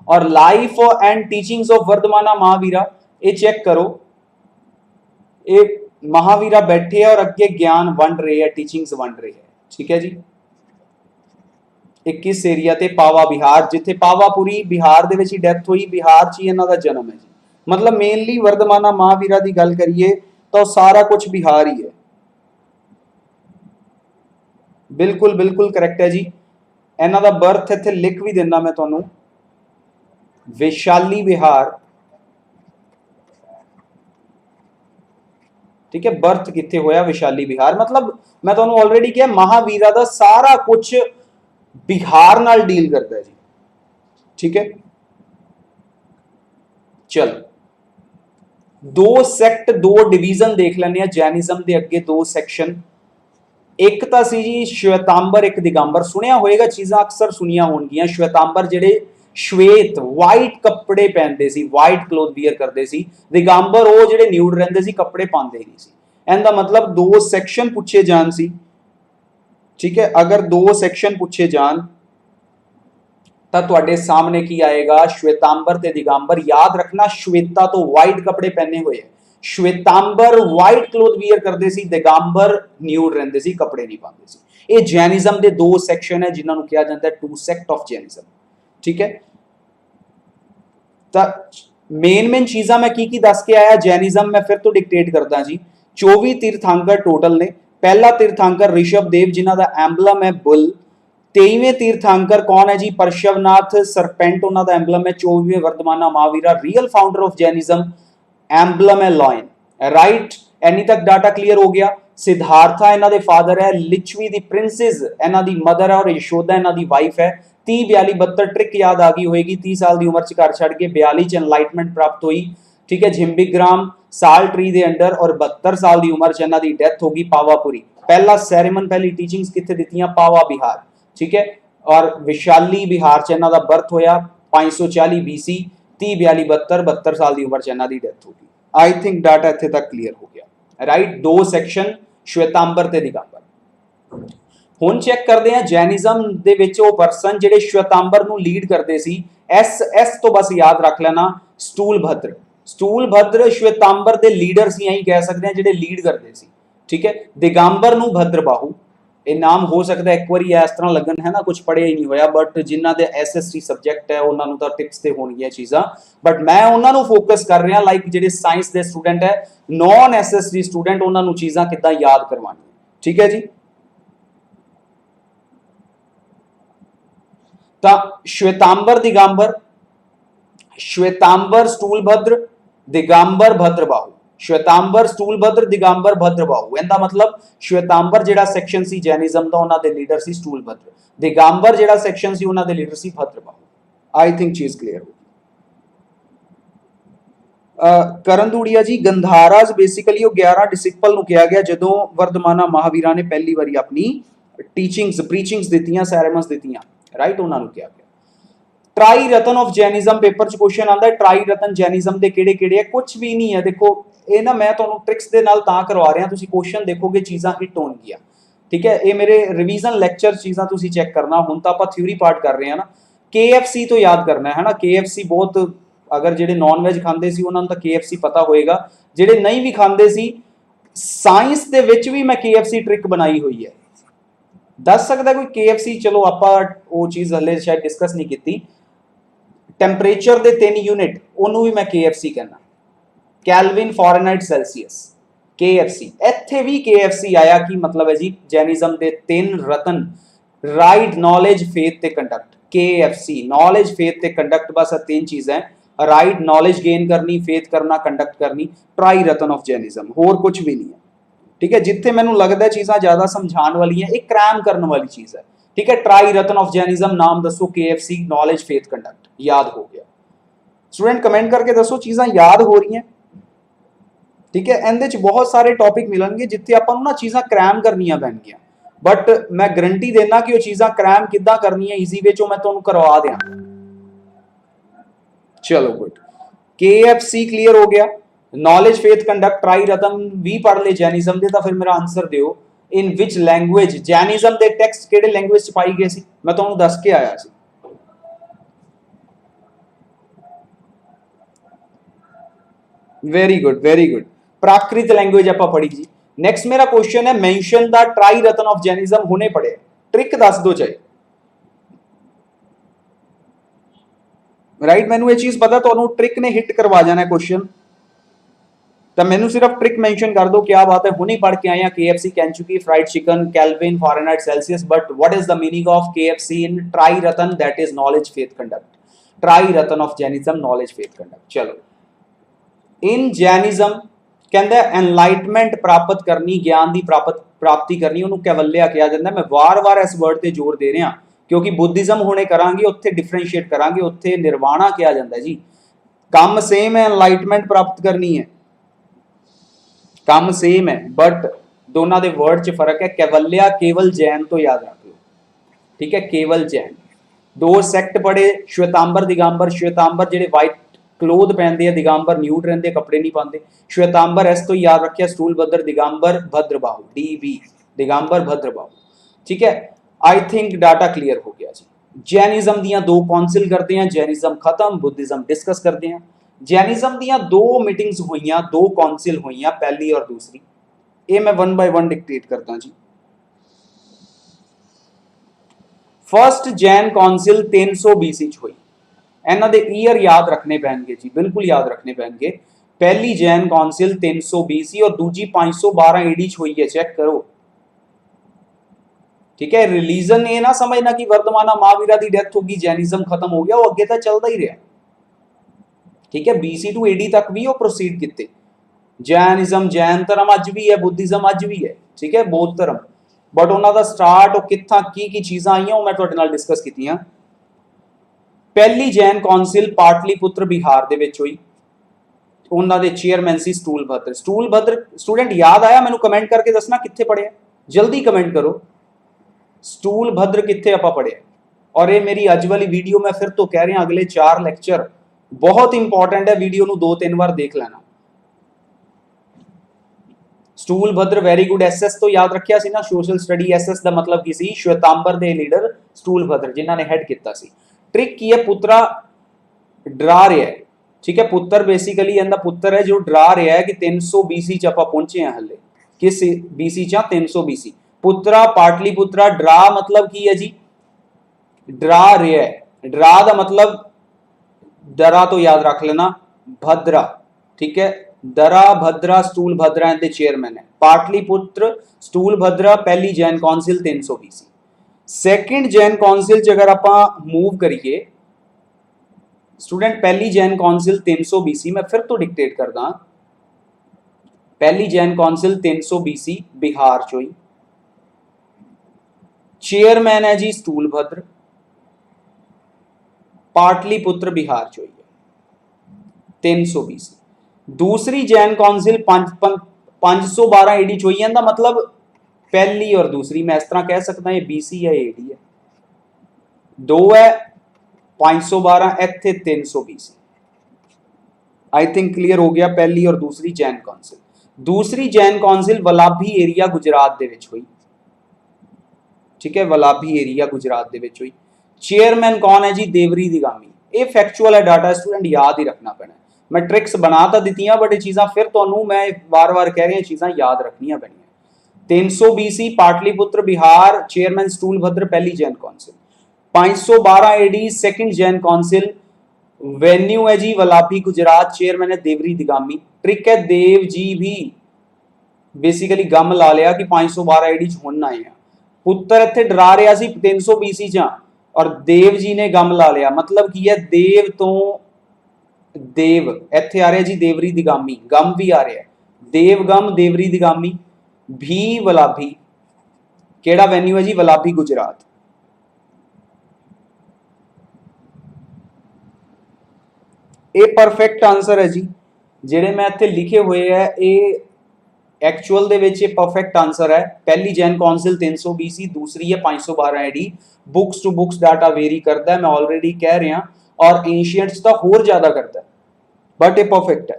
और लाइफ एंड टीचिंग्स ऑफ वर्धमाना महावीरा, ये चेक करो, एक महावीरा बैठे और अगे ज्ञान वंड रहे हैं, टीचिंग्स वंड रहे हैं, ठीक है जी। 21 एरिया ते पावा बिहार, जिथे पावापुरी बिहार दे विच ही डेथ हुई, बिहार च ही इन्हां दा जन्म है जी। मतलब मेनली वर्धमाना महावीरा की गल करिए तो सारा कुछ बिहार ही है। बिल्कुल बिल्कुल करैक्ट है जी। इन्हां दा बर्थ इत्थे लिख भी दिंदा मैं तुहानूं, वैशाली बिहार, ठीक है। बर्थ कित्थे होया? वैशाली बिहार। मतलब मैं तुहानूं ऑलरेडी कहा महावीरा दा सारा कुछ बिहार नाल डील करता है जी, ठीक है। चल दो सैक्ट, दो डिवीजन देख लेने जैनिज्म के अगे, दो सैक्शन। एक तो सी जी श्वेतांबर, एक दिगंबर। सुनिया होएगा, चीज़ां अक्सर सुनिया होणगियां। श्वेतांबर जिहड़े श्वेत वाइट कपड़े पहनते सी, वाइट क्लोथ वियर करते सी। दिगंबर वो जिहड़े न्यूड रहंदे सी, कपड़े पाते नहीं सी। इहदा मतलब दो सैक्शन पूछे जान सी, ठीक है। अगर दो सैक्शन पूछे जान तो तुहाडे सामने की आएगा? श्वेतांबर ते दिगंबर। याद रखना श्वेता तो वाइट कपड़े पहने हुए है, श्वेतांबर वाइट क्लोथ वियर करते सी, दिगंबर न्यूड रहंदे सी, कपड़े नहीं पाते सी। ये जैनिज्म के दो सैक्शन है जिन्होंने कहा जाता है टू सैक्ट ऑफ जैनिज्म, ठीक है। मेन मेन चीज़ां मैं की दस के आया जैनिज्म, मैं फिर तो डिक्टेट करदा जी। 24 तीर्थंकर टोटल ने। पहला तीर्थंकर ऋषभ देव जिन्हों का एंबलम है बुल। 23वें तीर्थंकर कौन है जी? परशवनाथ सरपेंट, उन्होंने एंबलम है। 24वें Vardhamana Mahavira, real founder of Jainism, emblem है लॉयन, राइट। एनी तक डाटा क्लियर हो गया। सिद्धार्था इन्हों के फादर है, लिच्छवी दी प्रिंसेस इन्हों की मदर है, और यशोदा इन्हों की वाइफ है। 30 42 72 ट्रिक याद आ गई होगी। 30 साल की उम्र च घर छड़ के 42 च एनलाइटमेंट प्राप्त हुई, ठीक है। जिम्बीग्राम साल ट्री के अंडर, और 72 साल की उम्र च इन्हों की डेथ होगी पावापुरी। पहला सैरेमन, पहली टीचिंग्स कित्थे दित्तियां? पावा बिहार, ठीक है। और विशाली बिहार च इन्हों का बर्थ होया 540 BC। 30 42 72 72 साल की उम्र च इन्हों की डेथ होगी। आई थिंक डाटा इत्थे तक क्लियर हो गया, राइट। दो सैक्शन श्वेतांबर ते दिगंबर। ਹੁਣ ਚੈੱਕ ਕਰਦੇ ਆ ਜੈਨਿਜ਼ਮ ਦੇ ਵਿੱਚ ਉਹ ਪਰਸਨ ਜਿਹੜੇ ਸ਼ਵੇਤਾंबर ਨੂੰ ਲੀਡ ਕਰਦੇ ਸੀ। ਐਸ ਤੋਂ ਬਸ ਯਾਦ ਰੱਖ ਲੈਣਾ, ਸਟੂਲਭद्र। ਸਟੂਲਭद्र ਸ਼ਵੇਤਾंबर ਦੇ ਲੀਡਰ ਸੀ, ਐਂ ਕਹਿ ਸਕਦੇ ਆ ਜਿਹੜੇ ਲੀਡ ਕਰਦੇ ਸੀ। ਠੀਕ ਹੈ। ਦਿਗੰਬਰ ਨੂੰ ਭद्रबाहु, ਇਹ ਨਾਮ ਹੋ ਸਕਦਾ ਇੱਕ ਵਾਰੀ ਇਸ ਤਰ੍ਹਾਂ ਲੱਗਣ ਹੈ ਨਾ, ਕੁਝ ਪੜ੍ਹਿਆ ਹੀ ਨਹੀਂ ਹੋਇਆ, ਬਟ ਜਿਨ੍ਹਾਂ ਦੇ ਐਸਐਸਟੀ ਸਬਜੈਕਟ ਹੈ ਉਹਨਾਂ ਨੂੰ ਤਾਂ ਟਿਪਸ ਤੇ ਹੋਣਗੀਆਂ ਚੀਜ਼ਾਂ, ਬਟ ਮੈਂ ਉਹਨਾਂ ਨੂੰ ਫੋਕਸ ਕਰ ਰਿਹਾ ਲਾਈਕ ਜਿਹੜੇ ਸਾਇੰਸ ਦੇ ਸਟੂਡੈਂਟ ਹੈ, ਨੌਨ ਐਸਐਸਟੀ ਸਟੂਡੈਂਟ, ਉਹਨਾਂ ਨੂੰ ਚੀਜ਼ਾਂ ਕਿੱਦਾਂ ਯਾਦ ਕਰਵਾਉਣੀਆਂ। ਠੀਕ ਹੈ ਜੀ। ਤਾਂ ਸ਼ਵੇਤਾंबर दिगंबर, श्वेतांबर स्टूलभद्र, दिगंबर भद्रबाहु। श्वेतांबर स्टूलभद्र, दिगंबर भद्रबाहु। ਇਹਦਾ ਮਤਲਬ श्वेतांबर ਜਿਹੜਾ ਸੈਕਸ਼ਨ ਸੀ ਜੈਨਿਜ਼ਮ ਦਾ, ਉਹਨਾਂ ਦੇ ਲੀਡਰ ਸੀ स्टूलभद्र। दिगंबर ਜਿਹੜਾ ਸੈਕਸ਼ਨ ਸੀ ਉਹਨਾਂ ਦੇ leader C Bhadrabahu. I think ਚੀਜ਼ ਕਲੀਅਰ ਹੋ। ਕਰਨ ਦੂੜੀਆ ਜੀ, ਗੰਧਾਰਾਜ ਬੇਸਿਕਲੀ ਉਹ 11 ਡਿਸਿਪਲ ਨੂੰ ਕਿਹਾ ਗਿਆ ਜਦੋਂ ਵਰਧਮਾਨਾ ਮਹਾਵੀਰਾਂ ਨੇ ਪਹਿਲੀ ਵਾਰੀ ਆਪਣੀ ਟੀਚਿੰਗਸ ਪ੍ਰੀਚਿੰਗਸ ਦਿੱਤੀਆਂ, ਸੈਰਮਨਸ ਦਿੱਤੀਆਂ, ਰਾਈਟ, ਉਹਨਾਂ ਨੂੰ ਕਿਹਾ ਗਿਆ। Try ratna of Jainism paper च क्वेश्चन आता है, ट्राई रतन जैनिज्म के किहड़े-किहड़े है? कुछ भी नहीं है। देखो ये ना मैं तुहानू ट्रिक्स दे नाल तां करवा रहा, तुसीं क्वेश्चन देखोगे चीज़ां हिट होणगियां। ठीक है, ये मेरे रिवीजन लैक्चर चीज़ां तुसीं चैक करना। हुण तां आपां थ्योरी पार्ट कर रहे हैं ना, KFC तो याद करना है ना। KFC बहुत, अगर जिहड़े नॉन वैज खांदे सी उन्हां नूं तां KFC पता होएगा, जिहड़े नहीं भी खांदे सी, साइंस दे विच भी मैं KFC ट्रिक बनाई हुई है। दस सकदा कोई KFC? चलो आपां वो चीज़ हले शायद डिस्कस नहीं कीती। ਟੈਂਪਰੇਚਰ ਦੇ 3 ਯੂਨਿਟ, ਉਹਨੂੰ ਵੀ ਮੈਂ KFC ਕਹਿੰਦਾ, ਕੈਲਵਿਨ, ਫਾਰਨਹਾਈਟ, ਸੈਲਸੀਅਸ, KFC। ਇੱਥੇ ਵੀ KFC ਆਇਆ, ਕੀ ਮਤਲਬ ਹੈ ਜੀ? ਜੈਨਿਜ਼ਮ ਦੇ 3 ਰਤਨ, ਰਾਈਟ, ਨੌਲੇਜ, ਫੇਥ ਤੇ ਕੰਡਕਟ। KFC, ਨੌਲੇਜ, ਫੇਥ ਤੇ ਕੰਡਕਟ, ਬਸ ਇਹ 3 ਚੀਜ਼ਾਂ, ਰਾਈਟ, ਨੌਲੇਜ ਗੇਨ ਕਰਨੀ, ਫੇਥ ਕਰਨਾ, ਕੰਡਕਟ ਕਰਨੀ, ਟਰਾਈ ਰਤਨ ਆਫ ਜੈਨਿਜ਼ਮ, ਹੋਰ ਕੁਝ ਵੀ ਨਹੀਂ ਹੈ। ਠੀਕ ਹੈ, ਜਿੱਥੇ ਮੈਨੂੰ ਲੱਗਦਾ ਚੀਜ਼ਾਂ ਜ਼ਿਆਦਾ ਸਮਝਾਉਣ ਵਾਲੀਆਂ, ਇਹ ਕ੍ਰੈਮ ਕਰਨ ਵਾਲੀ ਚੀਜ਼ ਹੈ। ठीक है, ट्राई रतन ऑफ जैनिज्म, नाम दसो, KFC, नॉलेज, फेथ, कंडक्ट, याद हो गया? स्टूडेंट कमेंट करके दसो चीज़ां याद हो रही हैं। ठीक है, इहदे च बहुत सारे टॉपिक मिलणगे जिथे आपां नूं ना चीज़ां क्रैम करनियां पैणगियां, बट मैं गारंटी देना कि वो चीज़ां क्रैम किद्दां करनियां ईजी वे चों मैं तुहानूं करवा दियां। चलो गुड, KFC क्लीयर हो गया। नॉलेज, फेथ, कंडक्ट, ट्राई रतन भी पढ़ ले जैनिज्म दे, तां फिर मेरा आंसर दिओ। इन विच लैंग्वेज जैनिज्म के टैक्सट किहड़े लैंग्वेज च पाई गए सी? मैं तुहानूं दस के आया सी। Very good, very good. Prakrit language आपां पढ़ी जी। नैक्सट मेरा क्वेश्चन है, mention the tri ratna of Jainism, हुणे पढ़े, ट्रिक दस दो चाहे। राइट, मैनूं ये चीज़ पता, तुहानूं ट्रिक ने हिट करवा जाना क्वेश्चन, तो मैनू सिर्फ ट्रिक मैंशन कर दो, क्या बात है, हुणे पढ़ के आए हैं। KFC, Kentucky, fried chicken, Kelvin, Fahrenheit, Celsius, but what is the meaning of KFC in tri ratna? That is knowledge, faith, conduct. Tri ratna of Jainism, knowledge, faith, conduct. चलो, इन जैनिज्म कहंदा एनलाइटमेंट प्राप्त करनी, ज्ञान की प्राप्ति करनी, उन्होंने कैवल्या कहा जाता है। मैं वार-वार इस वर्ड पर जोर दे रहा क्योंकि बुद्धिज्म हुणे करांगे, उत्थे डिफरेंशिएट करांगे, उत्थे निर्वाणा कहा जाता है जी। काम सेम है, एनलाइटमेंट प्राप्त करनी है, काम सेम है, बट दोनों के वर्ड च फर्क है। कैवल्या केवल जैन तो याद रख लो। ठीक है, केवल जैन। 2 सैक्ट पढ़े, श्वेतांबर, दिगंबर। श्वेतांबर जिहड़े वाइट क्लोथ पहनते हैं, दिगंबर न्यूट रहिंदे, कपड़े नहीं पाते। श्वेतांबर इस तो याद रखिया, स्टूलभद्र, दिगंबर भद्रबाहु, DB, दिगंबर भद्रबाहु। ठीक है, आई थिंक डाटा क्लीयर हो गया जी। जैनिज्म दियां 2 कौंसिल करते हैं, जैनिज्म खत्म, बुद्धिज्म डिस्कस करते हैं। जैनिज्म दियां 2 मीटिंग्स हुईयां, 2 कौंसिल हुईयां, पहली और दूसरी। ये मैं 1 बाय 1 डिक्टेट करता जी। फर्स्ट जैन कौंसिल 300 BC च हुई। इन्हां दे ईयर याद रखने पैणगे जी, बिल्कुल याद रखने पैणगे। पहली जैन कौंसिल 300 BC और दूजी 512 AD च हुई है, चेक करो। ठीक है, रिलीजन ये ना समझना कि वर्धमाना महावीरा की डेथ होगी, जैनिज्म खत्म हो गया, वो अगे तो चलता ही रहा। ठीक है, BC to AD तक भी वो प्रोसीड किते। जैनिज्म, जैन धर्म अज भी है, बुद्धिज्म अज भी है। ठीक है, बौद्ध धर्म, बट उन्होंने स्टार्ट कित्थां की चीज़ां आईयां, मैं तुहाडे नाल डिस्कस कीतियां। पहली जैन कौंसिल पाटलीपुत्र बिहार दे विच हुई, उन्होंने दे चेयरमैन सी स्टूलभद्र। स्टूलभद्र स्टूडेंट याद आया? मैनूं कमेंट करके दसना कित्थे पढ़िया, जल्दी कमेंट करो। स्टूलभद्र कित्थे आपां पढ़िया? और ये मेरी अज वाली वीडियो मैं फिर तो कह रहा, अगले 4 लैक्चर बहुत इंपॉर्टेंट है, वीडियो नूं 2-3 बार देख लेना। ਸਟੂਲਭਦਰ ਵੈਰੀ ਗੁੱਡ। ਐਸਐਸ ਤੋਂ ਯਾਦ ਰੱਖਿਆ ਸੀ ਨਾ, ਸੋਸ਼ਲ ਸਟੱਡੀ ਐਸਐਸ ਦਾ ਮਤਲਬ ਕੀ ਸੀ? ਸ਼ਵੇਤਾਂਬਰ ਦੇ ਲੀਡਰ ਸਟੂਲਭਦਰ ਜਿਨ੍ਹਾਂ ਨੇ ਹੈਡ ਕੀਤਾ ਸੀ। ਟ੍ਰਿਕ ਕੀ ਹੈ? ਪੁੱਤਰਾ ਡਰਾ ਰਿਹਾ ਹੈ, ਠੀਕ ਹੈ। ਪੁੱਤਰ ਬੇਸਿਕਲੀ ਇਹਦਾ ਪੁੱਤਰ ਹੈ ਜੋ ਡਰਾ ਰਿਹਾ ਹੈ ਕਿ 300 BC ਚ ਆਪਾਂ ਪਹੁੰਚੇ ਹਾਂ ਹਲੇ। ਕਿਸ BC ਚ? 300 BC। ਪੁੱਤਰਾ ਪਾਟਲੀਪੁੱਤਰਾ, ਡਰਾ ਮਤਲਬ ਕੀ ਹੈ ਜੀ? ਡਰਾ ਰਿਹਾ ਹੈ। ਡਰਾ ਦਾ ਮਤਲਬ ਦਰਾ ਤੋਂ ਯਾਦ ਰੱਖ ਲੈਣਾ, ਭद्रा, ठीक है। दरा भद्रा स्टूलभद्रा इनके चेयरमैन है। पाटलिपुत्र स्टूलभद्रा पहली Jain council 300 BC। Second Jain council च अगर आप मूव करिए स्टूडेंट, पहली जैन कौंसिल 300 BC, मैं फिर तो डिक्टेट करदा। पहली जैन कौंसिल 300 BC बिहार चोई। चेयरमैन है जी स्टूलभद्र, पाटलिपुत्र बिहार चोई है 300 BC। दूसरी जैन कौंसिल 512 AD चोई है, मतलब पहली और दूसरी मैं इस तरह कह सकता ये BC है AD है। दो है 512 इत्थे 300 BC। आई थिंक क्लियर हो गया। पहली और दूसरी जैन कौंसिल। दूसरी जैन कौंसिल वलाभी एरिया गुजरात दे विच हुई, ठीक है। वलाभी एरिया गुजरात दे विच हुई। चेयरमैन कौन है जी? देवरी दिगामी। ये फैक्चुअल है डाटा, स्टूडेंट याद ही रखना पैना। मैं ट्रिक्स बना तो दी बट ये चीज़ा फिर तो मैं बार बार कह रही चीज़ा याद रखनिया पैनिया। 300 BC पाटलिपुत्र बिहार, चेयरमैन स्टूलभद्र पहली Jain council. 512 AD second Jain council, venue है जी वलाभी गुजरात, चेयरमैन है देवरी दिगामी। ट्रिक है देव जी भी बेसिकली गम ला लिया कि 512 AD हुण आए हैं। पुत्र इत्थे डरा रहा सी 300 BC च और देव जी ने गम ला लिया, मतलब की है देव तो देव इत्थे आ रहा जी देवरी दिगामी, गम भी आ रहा है देवगम देवरी दिगामी भी वलाभी। केड़ा वेन्यू है जी? वलाभी गुजरात। ये परफेक्ट आंसर है जी, जेड़े मैं इत्थे लिखे हुए है ये एक्चुअल दे विच परफेक्ट आंसर है। पहली जैन कौंसिल 300 BC, दूसरी है 512 AD। Books to books data vary करता है, मैं ऑलरेडी कह रहा, और एंशियंट्स तो होर ज्यादा करता है, बट ये परफेक्ट है,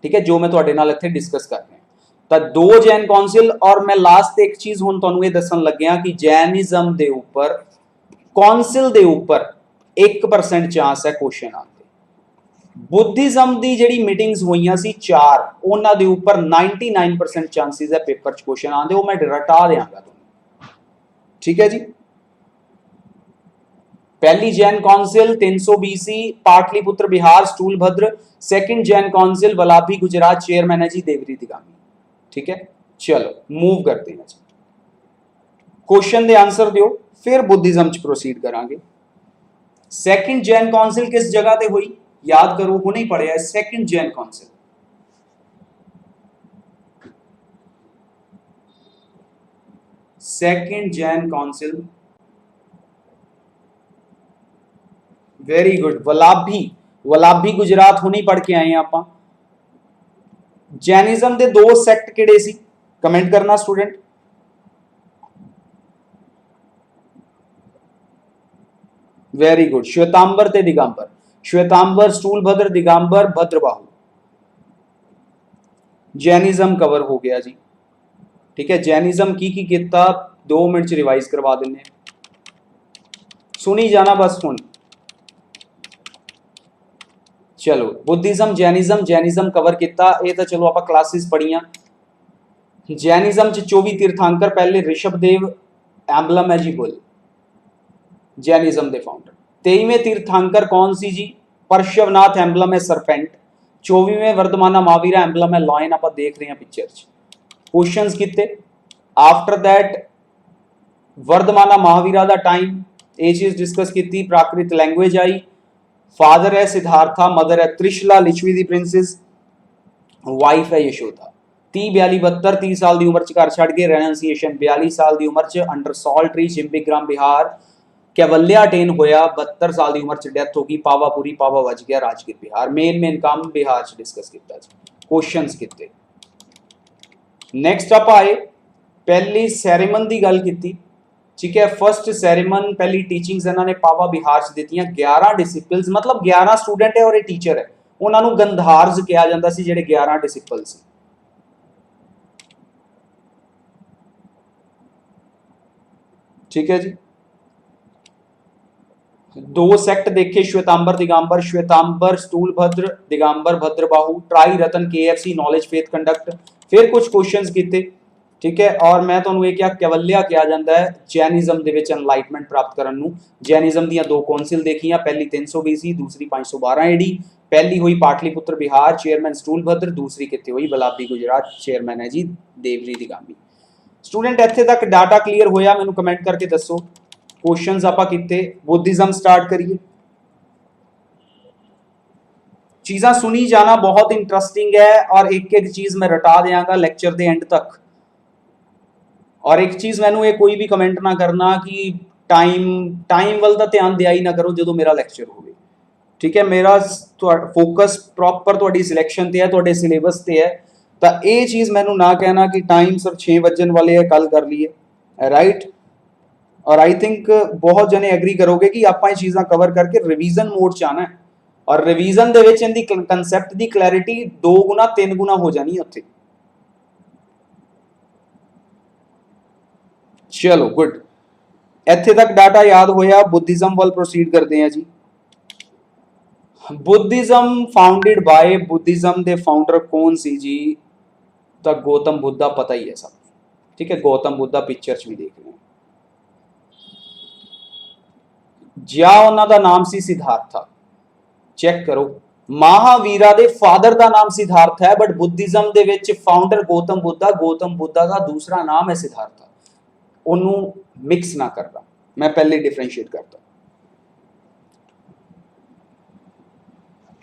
ठीक है। जो मैं तुहाडे नाल इत्थे डिस्कस कर रहा तो दो जैन कौंसिल। और मैं लास्ट एक चीज हुण तुहानूं ये दस्सण लग्या कि जैनिज्म दे उपर कौंसिल दे उपर 1% चांस है क्वेश्चन आने। बुद्धिज्म दी जिहड़ी मीटिंग्स होईयां सी 4, उन्हां दे उपर 99% चांसेस है पेपर च क्वेश्चन आने, वो मैं रटा देंगा तुहानूं, ठीक है जी। पहली Jain council 300 BC Pataliputra Bihar Sthulabhadra, second Jain council Valabhi Gujarat, chairman है जी देवरी दिगामी, ठीक है। चलो मूव करते हैं जी, क्वेश्चन दे आंसर दियो, फिर बुद्धिज्म च प्रोसीड करांगे। सेकंड जैन कौंसिल किस जगह ते हुई? याद करो, हुणे ही पढ़िया है। Second Jain council second Jain council very good, Valabhi. Valabhi Gujarat हुणे पढ़ के आए हैं आप। जैनिज्म दे दो सैक्ट किहड़े सी? कमेंट करना स्टूडेंट। वेरी गुड, श्वेतांबर ते दिगंबर। श्वेतांबर स्टूलभद्र, दिगंबर भद्रबाहु। जैनिज्म कवर हो गया जी, ठीक है। जैनिज्म की किता 2 मिनट च रिवाइज करवा देने, सुनी जाना बस हुण। चलो बुद्धिज्म जैनिज्म, जैनिज्म कवर किया, ये तो चलो आप क्लासेस पढ़िया। जैनिज्म च 24 तीर्थांकर, पहले ऋषभदेव एम्बलम है जी बुल, जैनिज्म के फाउंडर। 23वें तीर्थांकर कौन सी जी? पार्श्वनाथ, एम्बलम है सरपेंट। 24वें वर्धमाना महावीरा, एम्बलम है लॉयन, आप देख रहे हैं पिक्चर च। क्वेश्चंस किते आफ्टर दैट वर्धमाना महावीरा दा टाइम, ये चीज डिस्कस की। प्राकृत लैंग्वेज आई। फादर है सिद्धार्था, मदर है त्रिशला लिच्छवी दी प्रिंसेस, वाइफ है यशोदा। 30 42 72 30 साल की उम्र च घर छड़ के रेनसिएशन, 42 साल की उम्र च अंडर सॉल्ट ट्री चिंपीग्राम बिहार। कैवल्या टेन होया 72 साल की उम्र च डेथ होगी। पावापुरी पावा वज गया राजगीर बिहार। मेन काम बिहार च डिस्कस किया। क्वेश्चंस किते। नेक्स्ट आप आए पहली सैरेमन की गल की, ठीक है। फर्स्ट सैरेमन पहली टीचिंग्स इन्होंने पावा बिहार च दित्तियां। 11 डिसिपल्स, मतलब 11 स्टूडेंट है और ये टीचर है, उन्होंने गंधार्स कहा जाता सी, जिहड़े 11 डिसिपल सी। ठीक है जी। दो सेक्ट देखे, श्वेतांबर दिगंबर, श्वेतांबर स्थूलभद्र दिगंबर भद्रबाहु, ट्राई रतन KFC नॉलेज फेथ कंडक्ट। फिर कुछ क्वेश्चंस कीते, ठीक है। और मैं ਤੁਹਾਨੂੰ ਇਹ ਕਿਹਾ ਕੈਵਲਿਆ ਕਿਹਾ ਜਾਂਦਾ ਹੈ ਜੈਨਿਜ਼ਮ ਦੇ ਵਿੱਚ ਐਨਲਾਈਟਮੈਂਟ ਪ੍ਰਾਪਤ ਕਰਨ ਨੂੰ। ਜੈਨਿਜ਼ਮ ਦੀਆਂ ਦੋ ਕੌਂਸਿਲ ਦੇਖੀਆਂ, ਪਹਿਲੀ 300 BC, ਦੂਸਰੀ 512 AD। ਪਹਿਲੀ ਹੋਈ ਪਾਟਲੀਪੁੱਤਰ ਬਿਹਾਰ, ਚੇਅਰਮੈਨ ਸਟੂਲਭद्र। ਦੂਸਰੀ ਕਿੱਥੇ ਹੋਈ? ਬਲਾਬੀ ਗੁਜਰਾਤ, ਚੇਅਰਮੈਨ ਹੈ ਜੀ ਦੇਵਰੀ ਦਿਗਾਮੀ। ਸਟੂਡੈਂਟ ਇੱਥੇ ਤੱਕ ਡਾਟਾ ਕਲੀਅਰ ਹੋਇਆ? ਮੈਨੂੰ ਕਮੈਂਟ ਕਰਕੇ ਦੱਸੋ। क्वेश्चंस आपा किते, बुद्धिज्म स्टार्ट करिए। चीज़ां सुनी जाना बहुत इंटरेस्टिंग है और एक एक चीज मैं रटा देंगा लेक्चर के एंड तक। और एक चीज मैनू ये कोई भी कमेंट ना करना कि टाइम वाल दा ध्यान दिया ही ना करो जो मेरा लेक्चर हो, ठीक है। मेरा फोकस प्रॉपर तुहाडी सिलेक्शन ते है, तुहाडे सिलेबस ते है। तो ये चीज़ मैनू ना कहना कि टाइम सर 6 बजन वाले है कल कर लीए, राइट। और आई थिंक बहुत जने एग्री करोगे कि आप चीज़ां कवर करके रिवीजन मोड च आना है। और रिवीजन दे विच इहदी कंसैप्ट दी क्लैरिटी 2 गुना 3 गुना हो जानी है उत्थे। चलो गुड, इत्थे तक डाटा याद होया। बुद्धिज्म वाल प्रोसीड करते हैं जी। बुद्धिज्म फाउंडेड बाय, बुद्धिज्म दे फाउंडर कौन सी जी? तो गौतम बुद्धा, पता ही है सब, ठीक है। गौतम बुद्धा पिक्चर च भी देख रहे हैं। ਜਾਂ ਉਹਨਾਂ ਦਾ ਨਾਮ ਸੀ ਸਿਧਾਰਥਾ। ਚੈੱਕ ਕਰੋ, ਮਹਾਵੀਰਾ ਦੇ ਫਾਦਰ ਦਾ ਨਾਮ ਸਿਧਾਰਥ ਹੈ, ਬਟ ਬੁੱਧਿਜ਼ਮ ਦੇ ਵਿੱਚ ਫਾਊਂਡਰ ਗੌਤਮ ਬੁੱਧਾ ਦਾ ਦੂਸਰਾ ਨਾਮ ਹੈ ਸਿਧਾਰਥਾ। ਉਹਨੂੰ ਮਿਕਸ ਨਾ ਕਰਨਾ, ਮੈਂ ਪਹਿਲੇ ਡਿਫਰੈਂਸ਼ੀਏਟ ਕਰਦਾ।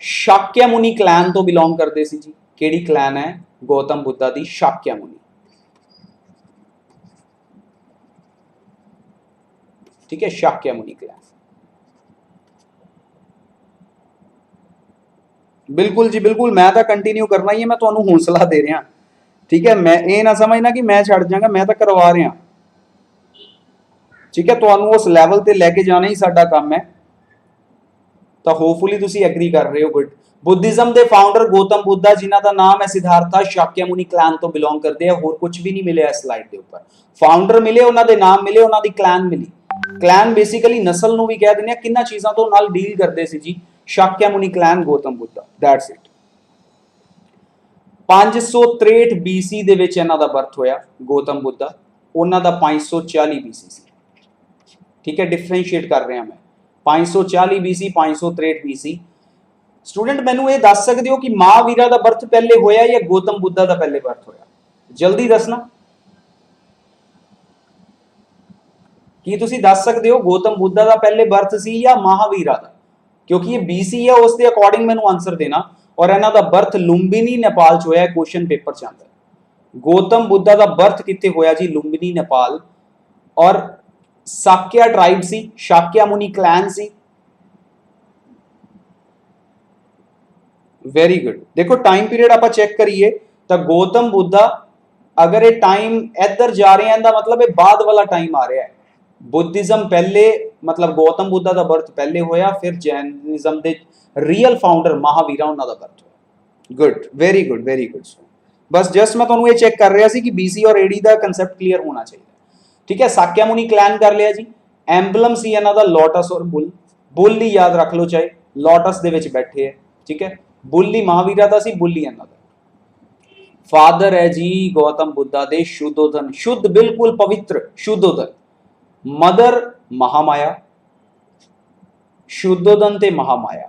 ਸ਼ਾਕਿਆ ਮੁਨੀ ਕਲੈਨ ਤੋਂ ਬਿਲੋਂਗ ਕਰਦੇ ਸੀ ਜੀ। ਕਿਹੜੀ ਕਲੈਨ ਹੈ? ਗੌਤਮ ਬੁੱਧਾ ਦੀ ਸ਼ਾਕਿਆ ਮੁਨੀ, ठीक है। शाक्य मुनि क्लैन, बिल्कुल जी बिल्कुल। मैं तो कंटिन्यू करना ही है, मैं तुहानू हौसला दे रहा, ठीक है। मैं ये ना समझना कि मैं छड़ जाऊंगा, मैं तो करवा रहा, ठीक है। तुहानू उस लैवल ते लेके जाना ही साडा काम है। तो होपफुली तुसी एग्री कर रहे हो, गुड। बुद्धिज्म के फाउंडर गौतम बुद्धा, जिन्हां दा नाम है सिद्धार्था, शाक्य मुनि क्लैन तो बिलोंग करते हैं। होर कुछ भी नहीं मिले इस स्लाइड के ऊपर। फाउंडर मिले, उन्हां दे नाम मिले, उन्हां दी क्लैन मिली। क्लैन बेसिकली नस्ल नूं भी कह दिंदे आ, किन्हां चीज़ां तो नाल डील करते सी जी? शाक्य मुनि clan, Gautam Buddha, that's it. 563 BC दे विच इन्हां दा बर्थ होया गौतम बुद्धा, उन्हां दा 540 BC सी, ठीक है। डिफरेंशिएट कर रहा मैं, 540 BC 563 BC। स्टूडेंट मैनू ये दस सकते हो कि महावीरा दा बर्थ पहले होया या गौतम बुद्धा दा पहले बर्थ होया? जल्दी दसना। की तुसी दस सकते हो गौतम बुद्धा दा पहले बर्थ सी या महावीरा दा? क्योंकि ये BC है, उस दे अकॉर्डिंग मैनू आंसर देना। और इन्हां दा बर्थ लुंबिनी नेपाल च होया, क्वेश्चन पेपर च आंदा है। गौतम बुद्धा दा बर्थ कित्थे होया जी? लुंबिनी नेपाल। और साक्या ट्राइब सी, शाक्या मुनि क्लैन सी। Very good. देखो टाइम पीरियड आप चेक करिए तो गौतम बुद्धा, अगर ये टाइम इधर जा रहे हैं, मतलब ये बाद वाला टाइम आ रहा है। बुद्धिज्म पहले, मतलब गौतम बुद्धा का बर्थ पहले होया, फिर जैनिज्म के रियल फाउंडर महावीरा उन्होंने बर्थ होया। Good, very good, very good. बस जस्ट मैं तुहानू ये चेक कर रहा सी कि BC और AD का कंसैप्ट क्लीयर होना चाहिए, ठीक है। साक्या मुनि क्लैन कर लिया जी। एंबलम सी इन्हां दा लोटस और बुल, बुल ही याद रख लो, चाहे लोटस दे विच बैठे है, ठीक है। बुल ही महावीरा दा सी, बुल ही इन्हां दा। फादर है जी गौतम बुद्धा दे शुद्धोधन, शुद्ध बिल्कुल पवित्र शुद्धोधन। मदर महामाया, शुद्धोधन ते महामाया,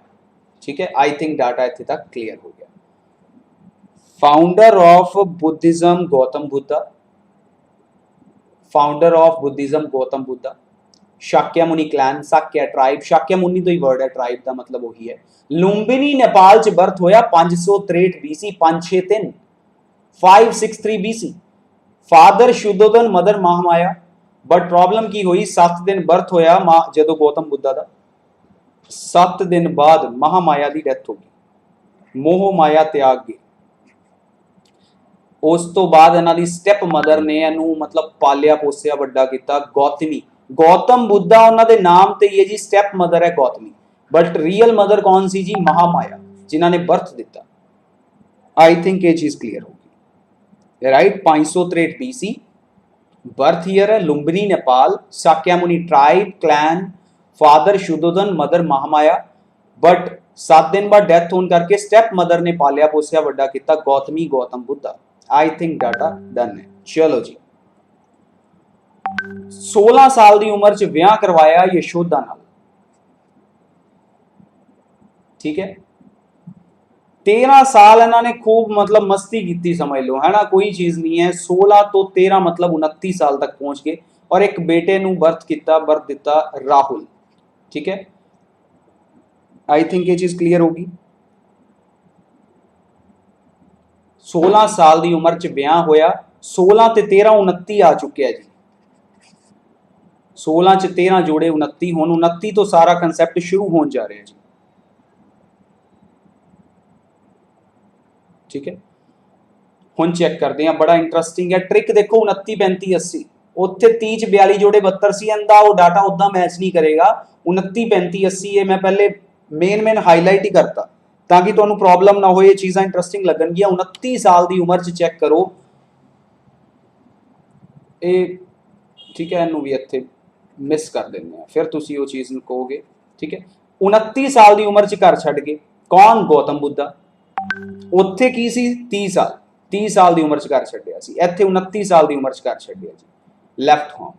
ठीक है। आई थिंक डाटा इत्थे तक क्लियर हो गया। Founder of Buddhism Gautam Buddha, founder of Buddhism Gautam Buddha. Shakya muni clan, Sakya tribe, Shakya मुनि तो ही वर्ड है, ट्राइब का मतलब वही है। लुंबिनी नेपाल च बर्थ होया 563 BC, 563 563 BC। Father Shuddhodana, mother Mahamaya. But problem की हुई, 7 दिन बर्थ होया जो गौतम बुद्धा का, 7 दिन बाद महामाया की डेथ हो गई, मोह माया त्याग गई। उस तो बाद इन्हां दी स्टेप मदर ने इहनूं मतलब पालिया पोसिया वड्डा किया, गौतमी। गौतम बुद्धा उन्हां दे नाम ते ही है जी, स्टेप मदर है गौतमी। बट रियल मदर कौन सी जी? महामाया, जिन्हां ने बर्थ दिता। आई थिंक ये चीज क्लियर होगी, राइट। 563 BC बर्थ ईयर है Lumbini Nepal, Shakyamuni tribe clan, father Shuddhodana, mother Mahamaya, but 7 दिन बाद डेथ होने करके स्टेप मदर ने पालिया पोसिया वड्डा किया Gautami Gautam Buddha. I think data done है। चलो जी 16 साल की उम्र च विआह करवाया यशोदा नाल, ठीक है। 13 साल इन्होंने खूब मतलब मस्ती की समझ लो है ना, कोई चीज नहीं है। 16 तो 13 मतलब 29 साल तक पहुंच गए और एक बेटे नु बर्थ दिता राहुल, ठीक है। आई थिंक ये चीज क्लियर होगी। 16 साल की उम्र च ब्याह होया, 16 ते 13 29 आ चुके हैं जी। 16 च 13 जोड़े 29, हुण 29 तो सारा कंसैप्ट शुरू होने जा रहा है जी, ठीक है। हुण चेक करते हैं, बड़ा इंटरेस्टिंग है ट्रिक। देखो 29 35 80 उत्थे 30 च 42 जोड़े 72 सी, इनका वो डाटा उदा मैच नहीं करेगा। 29 35 80 ये मैं पहले मेन हाईलाइट ही करता ताकि तुहानू प्रॉब्लम ना हो, ये चीज़ां इंटरेस्टिंग लगनगियां। 29 साल की उम्र च चेक करो ये, ठीक है। इनू भी इत्थे मिस कर देंगे फिर तुसी वो चीज़ कहोगे, ठीक है। 29 साल की उम्र च घर छड्ड गए कौन? गौतम बुद्धा। उत्थे की सी 30 साल, 30 साल की उम्र च घर छड्डिया सी, इत्थे 29 साल की उम्र च घर छड्डिया जी। लैफ्ट होम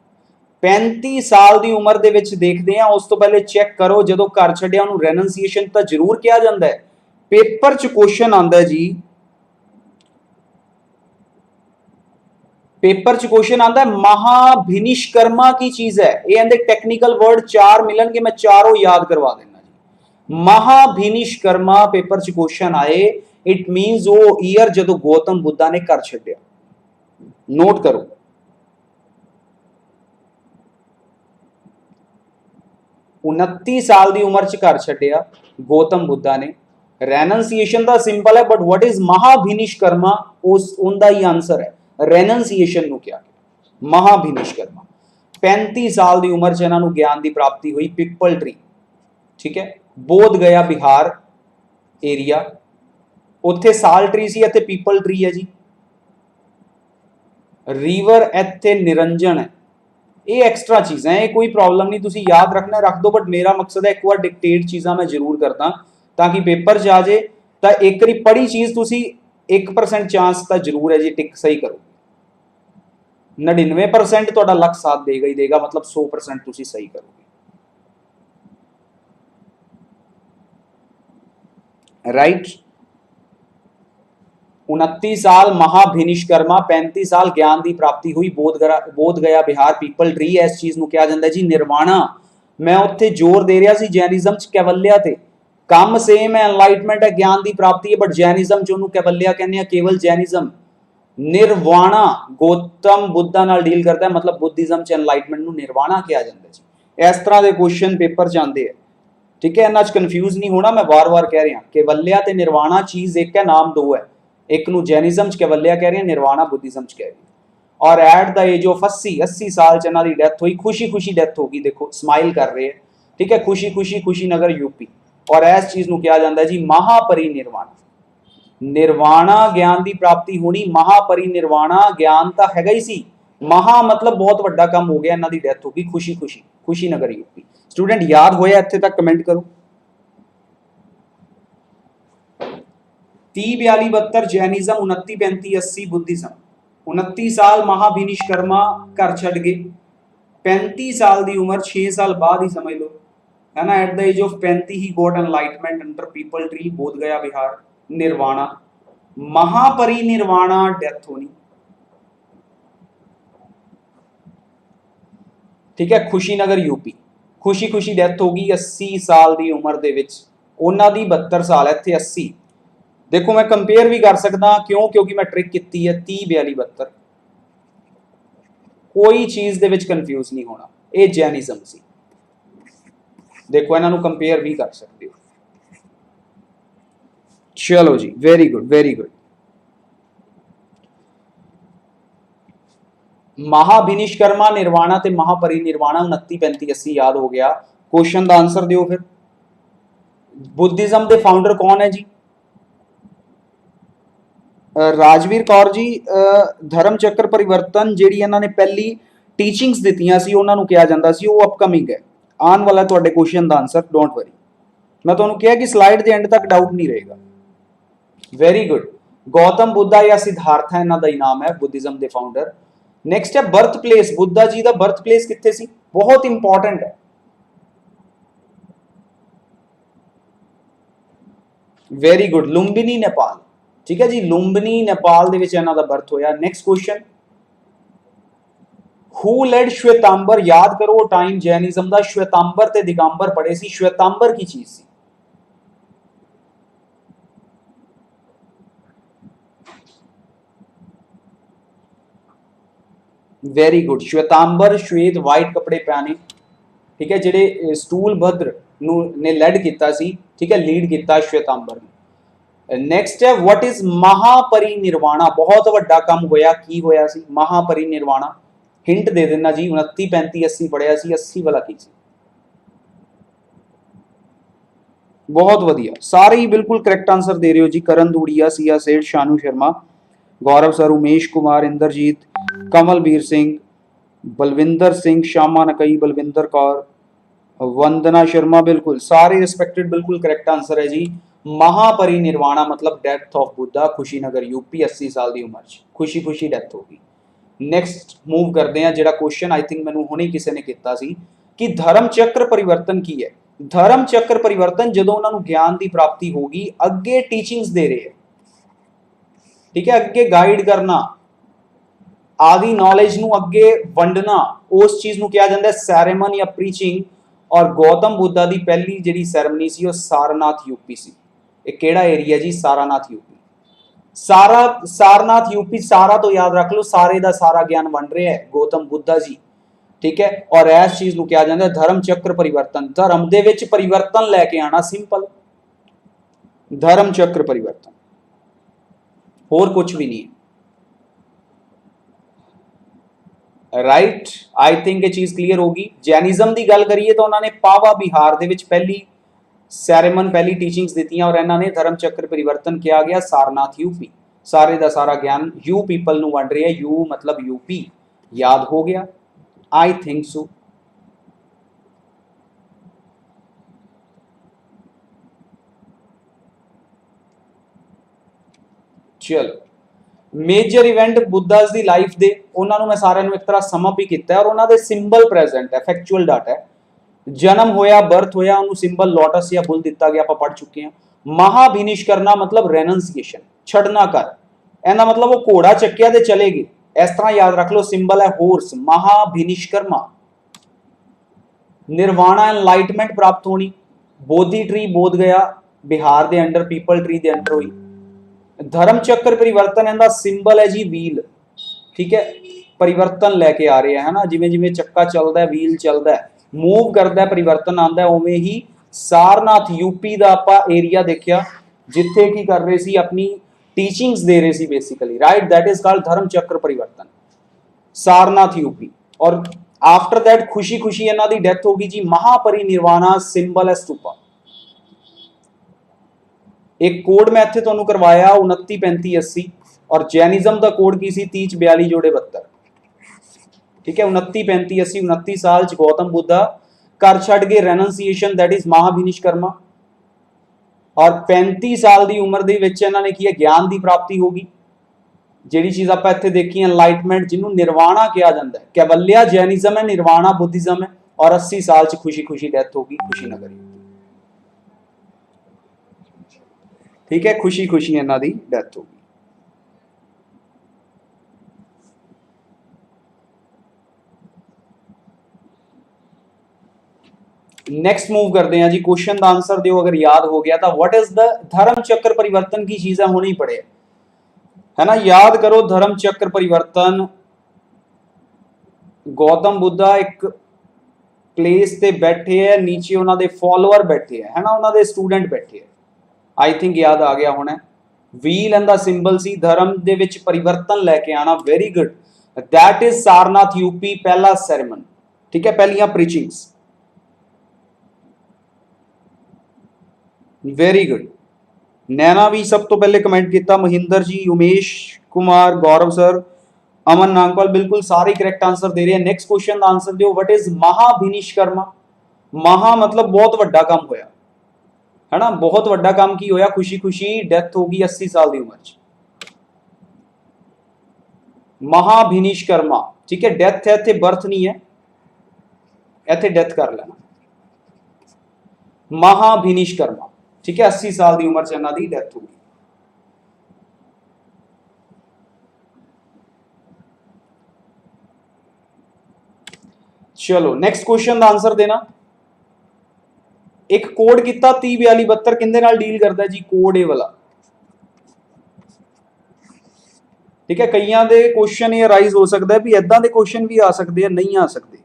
35 साल की उम्र दे विच देखते हैं। उस तो पहले चेक करो जो घर छड्डिया उन्होंने रेननसीएशन तो जरूर किया जाता है। पेपर च क्वेश्चन आता जी, पेपर च क्वेश्चन आता है महाभिनिष्कर्मा की चीज है ये, अंदर टेक्निकल वर्ड 4 मिलनगे, मैं चारों याद करवा देना जी। महाभिनिष्कर्मा पेपर च क्वेश्चन आए, इट मीनस वो ईयर जो गौतम बुद्धा ने घर छड्डिया। नोट करो 29 साल की उम्र च घर छड्डिया गौतम बुद्धा ने। रेननसीएशन का सिंपल है, बट व्हाट इज महाभिनिष्कर्मा उस उनका ही आंसर है। रेननसीएशन नु क्या महाभिनिष्कर्मा। 35 साल की उम्र च इन्होंने ज्ञान की प्राप्ति हुई पिपल ट्री, ठीक है। बोध गया बिहार एरिया, उत्थे साल ट्री सी, इत्थे पीपल ट्री है जी। रिवर इत्थे निरंजन है। ये एक्स्ट्रा चीज़ां है, कोई प्रॉब्लम नहीं, तुसी याद रखना रख दो, बट मेरा मकसद है एक बार डिक्टेट चीज़ां मैं जरूर करदा ताकि पेपर च आ जाए तो एक बारी पढ़ी चीज़ तुसी 1% चांस तो जरूर है जी टिक सही करो। 99% तो लक साथ देगा ही देगा, मतलब 100% तुसी सही करोगे, राइट। 29 साल महाभिनिष्कर्मा, 35 साल ज्ञान की प्राप्ति हुई बोध गया बिहार पीपल ट्री। इस चीज़ को क्या जाता है जी निर्वाणा। मैं उत्थे जोर दे रहा सी जैनिज्म च कैवल्या ते, काम सेम है, एनलाइटमेंट है, ज्ञान की प्राप्ति है, बट जैनिज्म च उन्होंने कैवल्या कहने केवल जैनिज्म। निर्वाणा गौतम बुद्धा नाल डील करता है, मतलब बुद्धिज्म च एनलाइटमेंट नूं निर्वाणा कहा जाता है जी। इस तरह के क्वेश्चन पेपर च आते हैं, ठीक है। इन्हां च कन्फ्यूज नहीं होना, मैं बार बार कह रहा केवल्या ते निर्वाणा चीज़ एक है, नाम दो है। एक नूं जैनिज्म च कैवल्या कह रहे हैं, निर्वाणा बुद्धिज्म च कह रहे हैं। और एट द एज ऑफ 80 साल च इन्हां दी डेथ हुई, खुशी खुशी डेथ होगी, देखो स्माइल कर रहे हैं, ठीक है। खुशी खुशी कुशीनगर यूपी। और इस चीज़ को कहा जाता है जी महापरिनिर्वाण। निर्वाणा ज्ञान की प्राप्ति होनी, महापरिनिर्वाणा ज्ञान तो हैगा ही सी, महा मतलब बहुत बड़ा काम हो गया, इन्हां दी डेथ होगी खुशी खुशी कुशीनगर यूपी। स्टूडेंट याद होया इत्थे तक कमेंट करो। 30 42 72 जैनिज्म, 29 35 80 बुद्धिज्म। 29 साल महाभिनिष्कर्मा घर छड्ड गए, 35 साल की उम्र 6 साल बाद ही समझ लो है ना। At the age of 35 he got enlightenment under peepal tree Bodh Gaya Bihar. Nirvana Mahaparinirvana death होनी, ठीक है। खुशीनगर यूपी खुशी खुशी डेथ होगी 80 साल की उम्र दे विच, उन्हां दी 72 साल, इत्थे 80। देखो मैं कंपेयर भी कर सकता, क्यों? क्योंकि मैं ट्रिक की है 30 42 72, कोई चीज़ दे विच कन्फ्यूज नहीं होना। ये जैनिज्म सी, देखो इन्हों कंपेयर भी कर सकते हो। चलो जी very good very good. महाभिनिष्कर्मा nirvana ते महापरिनिर्वाणा 29 35 80 याद हो गया। क्वेश्चन का आंसर दियो फिर। बुद्धिज्म के फाउंडर कौन है जी? ਰਾਜਵੀਰ ਕੌਰ ਜੀ, ਧਰਮ ਚੱਕਰ ਪਰਿਵਰਤਨ ਜਿਹੜੀ ਇਹਨਾਂ ਨੇ ਪਹਿਲੀ ਟੀਚਿੰਗਸ ਦਿੱਤੀਆਂ ਸੀ ਉਹਨਾਂ ਨੂੰ ਕਿਹਾ ਜਾਂਦਾ ਸੀ, ਉਹ ਅਪਕਮਿੰਗ ਹੈ, ਆਉਣ ਵਾਲਾ ਤੁਹਾਡੇ question the answer, don't worry. ਮੈਂ ਤੁਹਾਨੂੰ ਕਿਹਾ ਕਿ ਸਲਾਈਡ ਦੇ ਐਂਡ ਤੱਕ ਡਾਊਟ ਨਹੀਂ ਰਹੇਗਾ। Very good. ਗੌਤਮ ਬੁੱਧਾ ਜਾਂ ਸਿਧਾਰਥਾ ਇਹਨਾਂ ਦਾ ਹੀ ਨਾਮ ਹੈ, ਬੁੱਧਿਜ਼ਮ ਦੇ ਫਾਊਂਡਰ। ਨੈਕਸਟ ਹੈ ਬਰਥ ਪਲੇਸ, ਬੁੱਧਾ ਜੀ ਦਾ ਬਰਥ ਪਲੇਸ ਕਿੱਥੇ ਸੀ, ਬਹੁਤ ਇੰਪੋਰਟੈਂਟ ਹੈ। Very good, Lumbini Nepal. ਠੀਕ ਹੈ ਜੀ, ਲੁੰਬਿਨੀ ਨੇਪਾਲ ਦੇ ਵਿੱਚ ਇਹਨਾਂ ਦਾ ਬਰਥ ਹੋਇਆ। Next question, who led Shwetambar, ਯਾਦ ਕਰੋ ਟਾਈਮ ਜੈਨਿਜ਼ਮ ਦਾ, ਸ਼ਵੇਤਾਂਬਰ ਤੇ ਦਿਗੰਬਰ ਪੜੇ ਸੀ। ਸ਼ਵੇਤਾਂਬਰ ਕੀ ਚੀਜ਼ ਸੀ? ਵੈਰੀ ਗੁੱਡ, ਸ਼ਵੇਤਾਂਬਰ, ਸ਼ਵੇਤ ਵਾਈਟ ਕੱਪੜੇ ਪਹਿਨੇ, ਠੀਕ ਹੈ, ਜਿਹੜੇ ਸਟੂਲ ਭद्र ਨੂੰ ਨੇ ਲੈਡ ਕੀਤਾ ਸੀ, ਠੀਕ ਹੈ, ਲੀਡ ਕੀਤਾ ਸ਼ਵੇਤਾਂਬਰ ਨੇ। ਨੈਕਸਟ ਹੈ व्हाट इज ਮਹਾਪਰਿਨਿਰਵਾਣਾ, ਬਹੁਤ ਵੱਡਾ ਕੰਮ ਹੋਇਆ, ਕੀ ਹੋਇਆ ਸੀ ਮਹਾਪਰਿਨਿਰਵਾਣਾ? ਹਿੰਟ ਦੇ ਦੇਣਾ ਜੀ, 29 35 80 ਪੜਿਆ ਸੀ, 80 ਵਾਲਾ ਕੀ ਸੀ? ਬਹੁਤ ਵਧੀਆ, ਸਾਰੇ ਹੀ ਬਿਲਕੁਲ ਕਰੈਕਟ ਆਨਸਰ ਦੇ ਰਹੇ ਹੋ ਜੀ। ਕਰਨ ਧੂੜੀਆ, ਸੀਆ ਸੇठ, शानू शर्मा, गौरव सर, उमेश कुमार, इंद्रजीत, कमलबीर सिंह, बलविंदर सिंह, श्यामा नकई, बलविंदर कौर, वंदना शर्मा, बिल्कुल सारे रिस्पेक्टेड, बिल्कुल करेक्ट आंसर है जी। महापरिनिर्वाणा मतलब death of Buddha, Kushinagar UP, 80 साल की उम्र च खुशी खुशी डेथ होगी। नैक्सट मूव करते हैं, जो क्वेश्चन आई थिंक मैनू हुणे किसी ने किया सी कि धर्म चक्र परिवर्तन की है। धर्म चक्र परिवर्तन जो उन्होंने ज्ञान की प्राप्ति होगी, अगे टीचिंग्स दे रहे हैं, ठीक है, अगे गाइड करना, आदि नॉलेज नू अगे वंडना, उस चीज़ नू कहा जाता है सैरेमन या प्रीचिंग। और गौतम बुद्धा की पहली जी सैरेमनी सी, सारनाथ यूपी सी। एक केड़ा एरिया जी? सारानाथ यूपी। सारनाथ यूपी, सारा तो याद रख लो, सारे का सारा ज्ञान वंड रहे हैं गौतम बुद्धा जी, ठीक है। और इस चीज़ को कहा जाता है धर्म चक्र परिवर्तन, धर्म दे विच परिवर्तन लैके आना, सिंपल धर्म चक्र परिवर्तन, होर कुछ भी नहीं है। राइट, आई थिंक ये चीज़ क्लीयर होगी। जैनिज्म की गल करिए तो उन्होंने पावा बिहार दे विच पहली सैरेमन, पहली टीचिंग्स दी, और इन्होंने धर्म चक्र परिवर्तन किया गया सारनाथ यूपी। सारे का सारा ज्ञान यू पीपल नू वंड रहे हैं, यू मतलब यूपी, याद हो गया? I think so. चलो, मेजर इवेंट बुद्धास दी लाइफ दे, उन्होंने मैं सारे एक तरह समअप ही किया है, और उन्होंने सिंबल प्रेजेंट है, फैक्चुअल डाटा है। जन्म होया, बर्थ होया, उन्होंने सिंबल लोटस या बुल दिता गया, आप पढ़ चुके हैं। महाभिनिश करना मतलब रेनंसिएशन, छड़ना कर, एना मतलब वो घोड़ा चक्या ते चले गए, इस तरह याद रख लो। सिंबल है होर्स, महाभिनिष्कर्मा। निर्वाणा एनलाइटमेंट प्राप्त होनी, बोधि ट्री बोध गया, बिहार के अंडर, पीपल ट्री के अंडर हुई। धर्म चक्र परिवर्तन इनका सिंबल है जी व्हील, ठीक है, परिवर्तन लैके आ रहे हैं ना, जिमें जिमें चक्का चलता है, व्हील चलता है, मूव करता है, परिवर्तन आता है, उवें ही सारनाथ यूपी का आप एरिया देखिया, जिथे की कर रहे सी अपनी टीचिंग्स दे रहे सी basically, right, that is called dharma chakra parivartan, Sarnath UP. और आफ्टर दैट खुशी खुशी इन्हों की डेथ होगी जी। महापरिनिर्वाणा सिंबल है स्तूपा। एक कोड मैं इत्थे तुहानूं करवाया 29 35 80, और जैनिज्म का कोड की सी 30 42 जोड़े 72, ठीक है। 29 35 80, 29 साल च गौतम बुद्धा कर छड़ गए रेनंसिएशन, दैट इज महाभिनिष्कर्मा, और 35 साल की उम्र दे विच इन्होंने की ज्ञान की प्राप्ति होगी, जिहड़ी चीज़ आप इत्थे देखी एनलाइटमेंट, जिन्होंने निर्वाणा कहा जाता है। कैवल्या जैनिज्म है, निर्वाणा बुद्धिज्म है, और 80 साल च खुशी खुशी डेथ होगी खुशीनगर, ठीक है, खुशी खुशी इन्हों की डेथ होगी। नेक्स्ट मूव करते हैं जी, क्वेश्चन का आंसर दो अगर याद हो गया तो। व्हाट इज द धर्म चक्र परिवर्तन की चीज है, होने ही पड़े है ना, याद करो। धर्म चक्र परिवर्तन, गौतम बुद्धा एक प्लेस ते बैठे है, नीचे उन्होंने फॉलोअर बैठे है ना, उन्होंने स्टूडेंट बैठे है, आई थिंक याद आ गया होना। व्हील इनका सिंबल सी, धर्म दे विच परिवर्तन लैके आना, very good, that is Sarnath UP, पहला सैरेमन, ठीक है, पहलियां प्रीचिंग्स, वेरी गुड। नैना भी सब तो पहले कमेंट किया, महिंदर जी, उमेश कुमार, गौरव सर, अमन नागपाल, बिल्कुल सारे करेक्ट आंसर दे रहे हैं। नेक्स्ट क्वेश्चन का आंसर दो, व्हाट इज महाभिनिष्कर्मा? महा मतलब बहुत वड्डा काम होया है ना, बहुत वड्डा काम की होया, खुशी खुशी डेथ होगी 80 साल की उम्र च। महाभिनिष्कर्मा, ठीक है, डेथ है इत्थे, बर्थ नहीं है, इत्थे डेथ कर लेना। महाभिनिष्कर्मा, ठीक है, 80 साल की उम्र च इन्हां दी डेथ होगी। चलो नेक्स्ट क्वेश्चन का आंसर देना। एक कोड किता 30 42 72 किंदे नाल डील करता है जी? कोड ए वाला, ठीक है। कईयां दे क्वेश्चन ये राइज हो सकता है भी इदां दे क्वेश्चन भी आ सकते हैं, नहीं आ सकते,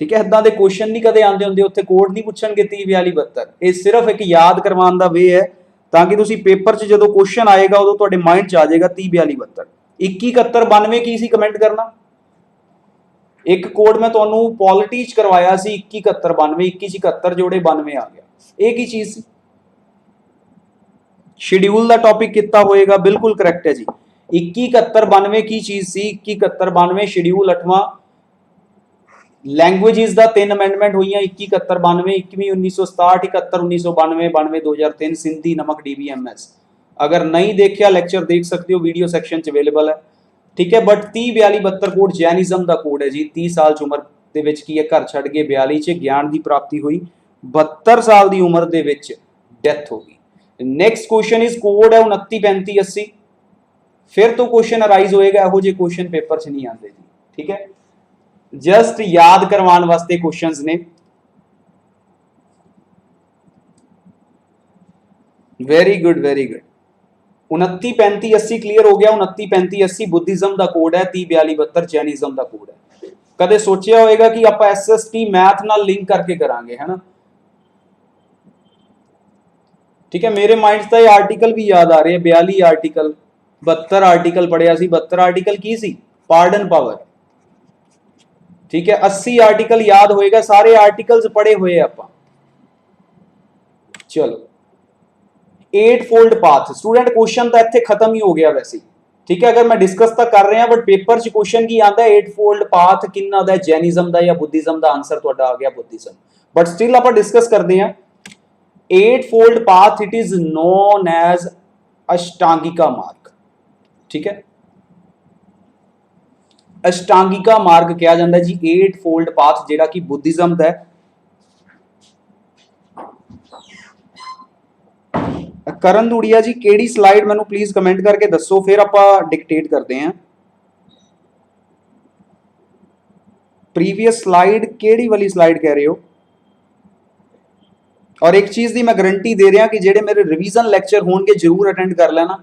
ठीक है। इदां दे क्वेश्चन नहीं कदे आंदे हुंदे, उत्थे कोड नहीं पुछणगे 30 42 72। ये सिर्फ एक याद करवाने का वे है, ताकि तुसी पेपर च जो क्वेश्चन आएगा उदों तुहाडे माइंड च आ जाएगा 30 42 72। 21 71 92 की सी कमेंट करना। एक कोड मैं तुहानू पॉलिटी च करवाया सी 21 71 92, 21 71 जोड़े 92 आ गया। एक ही चीज सी। शेड्यूल का टॉपिक कितना होएगा? बिल्कुल करेक्ट है जी। 21 71 92 की चीज सी, 21 71 92 शेड्यूल 8वां। लैंग्वेजेस का 3 अमेंडमेंट हुई, 21 71 92, 21 1967, 71 1992, 92 2003, सिंधी नमक DBMS। अगर नहीं देखा लेक्चर देख सकते हो, वीडियो सेक्शन च अवेलेबल है, ठीक है। बट 30 42 72 कोड जैनिज्म का कोड है जी। 30 साल च उम्र ਦੇ ਵਿੱਚ ਕੀ ਹੈ, ਘਰ ਛੱਡ ਕੇ 42 ਚ ਗਿਆਨ ਦੀ ਪ੍ਰਾਪਤੀ ਹੋਈ, 72 ਸਾਲ ਦੀ ਉਮਰ ਦੇ ਵਿੱਚ ਡੈਥ ਹੋ ਗਈ। ਨੈਕਸਟ ਕੁਐਸਚਨ ਇਜ਼ ਕੋਡ ਹੈ 29 35 80। फिर तो क्वेश्चन अराइज होएगा, ਇਹੋ ਜਿਹੇ क्वेश्चन पेपर च नहीं आते जी, ठीक है। जस्ट याद करवाने वास्ते क्वेश्चंस ने। Very good very good. 29 35 80 clear हो गया। 29 35 80 बुद्धिज्म का कोड है, 30 42 72 जैनिज्म का कोड है। कदे सोचा होएगा कि आप SST मैथ नाल लिंक करके करांगे, है ना, ठीक है। मेरे माइंड से ये आर्टिकल भी याद आ रहे हैं, 42 आर्टिकल, 72 आर्टिकल पढ़िया सी। 72 आर्टिकल की सी? पार्डन पावर, ठीक है। 80 आर्टिकल याद होएगा, सारे आर्टिकल्स पढ़े हुए आप। चलो 8 फोल्ड पाथ, स्टूडेंट क्वेश्चन तो इत्थे खत्म ही हो गया वैसे, ठीक है। अगर मैं डिस्कस तो कर रहे हैं, बट पेपर च क्वेश्चन की आता है 8 फोल्ड पाथ किन्ना दा, जैनिज्म का या बुद्धिज्म का? आंसर तुहाडा आ गया बुद्धिज्म। बट स्टिल आप डिस्कस करते हैं 8 fold path, it is known as ashtangika marg, ठीक है। अष्टांगिका मार्ग कहा जाता है जी 8 फोल्ड पाथ, जिहड़ा कि बुद्धिज्म का है। करण धूड़िया जी केड़ी स्लाइड मैनू प्लीज कमेंट करके दसो, फिर आप डिक्टेट करते हैं। प्रीवियस स्लाइड केड़ी वाली स्लाइड कह रहे हो? और एक चीज की मैं गारंटी दे रहा कि जेडे मेरे रिवीजन लैक्चर होंगे जरूर अटेंड कर लेना।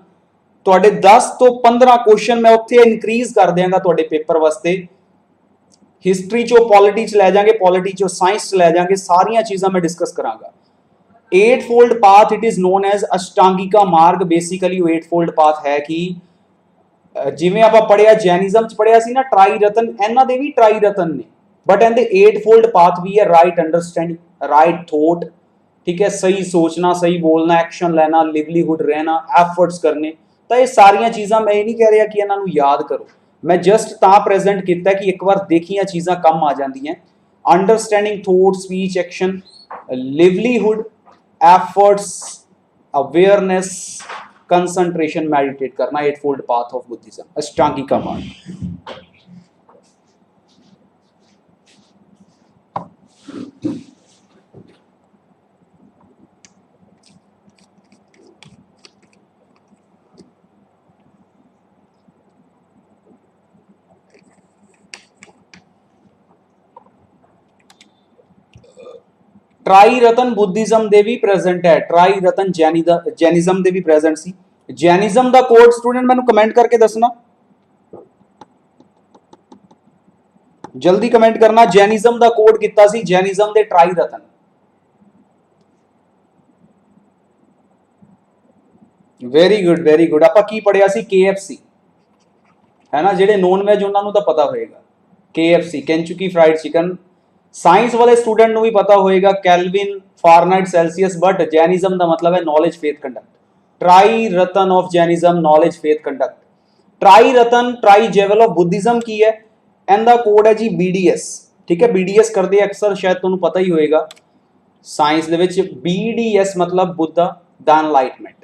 तुहाडे 10 तो 15 क्वेश्चन मैं उत्थे इनक्रीज कर देंगा तुहाडे पेपर वास्ते। हिस्टरी चो पॉलिटी च लै जाएंगे, पॉलिटी चो साइंस च लै जाएंगे, सारियां चीज़ां मैं डिस्कस करांगा। 8 fold path it is known as ashtangika marg. Basically 8 fold path है कि जिवें आपां पढ़िया जैनिज्म च पढ़िया सी ना ट्राई रतन, इन्हां दे भी ट्राई रतन ने, बट इहदे 8 फोल्ड पाथ भी है। राइट अंडरस्टैंडिंग, राइट थॉट, ठीक है, सही सोचना, सही बोलना, एक्शन लेना, लिवलीहुड रहना, एफर्ट्स करने। तो ये सारियां चीज़ां मैं ये नहीं कह रहा कि इन्हां नूं याद करो, मैं जस्ट तां प्रेजेंट किया कि एक बार देखियां चीज़ां कम आ जांदियां। Understanding thought, speech, action, livelihood, efforts, awareness, concentration, meditate करना, 8 फोल्ड पाथ ऑफ बुद्धिज्म, अष्टांगिका मार्ग। ट्राई रतन बुद्धिज्म दे भी प्रेजेंट है, ट्राई रतन जैनिज्म दे भी प्रेजेंट सी। जैनिज्म का कोड स्टूडेंट मैनू कमेंट करके दसना, जल्दी कमेंट करना। जैनिज्म का कोड कितना सी? जैनिज्म दे tri ratna. Very good very good. आप की पढ़िया सी? KFC, है ना, जेडे नॉन वेज उन्होंने तो पता होएगा। KFC, Kentucky fried chicken, science ਵਾਲੇ ਸਟੂਡੈਂਟ ਨੂੰ ਵੀ ਪਤਾ ਹੋਏਗਾ Kelvin, Fahrenheit, Celsius, but Jainism ਦਾ ਮਤਲਬ ਹੈ knowledge faith conduct. Tri ratna of Jainism knowledge faith conduct. Tri ratna tri jewel of Buddhism की है, इनका कोड है जी BDS। ठीक है, BDS करते अक्सर शायद तुहानू पता ही होएगा साइंस दे विच। BDS मतलब बुद्धा द एनलाइटमेंट।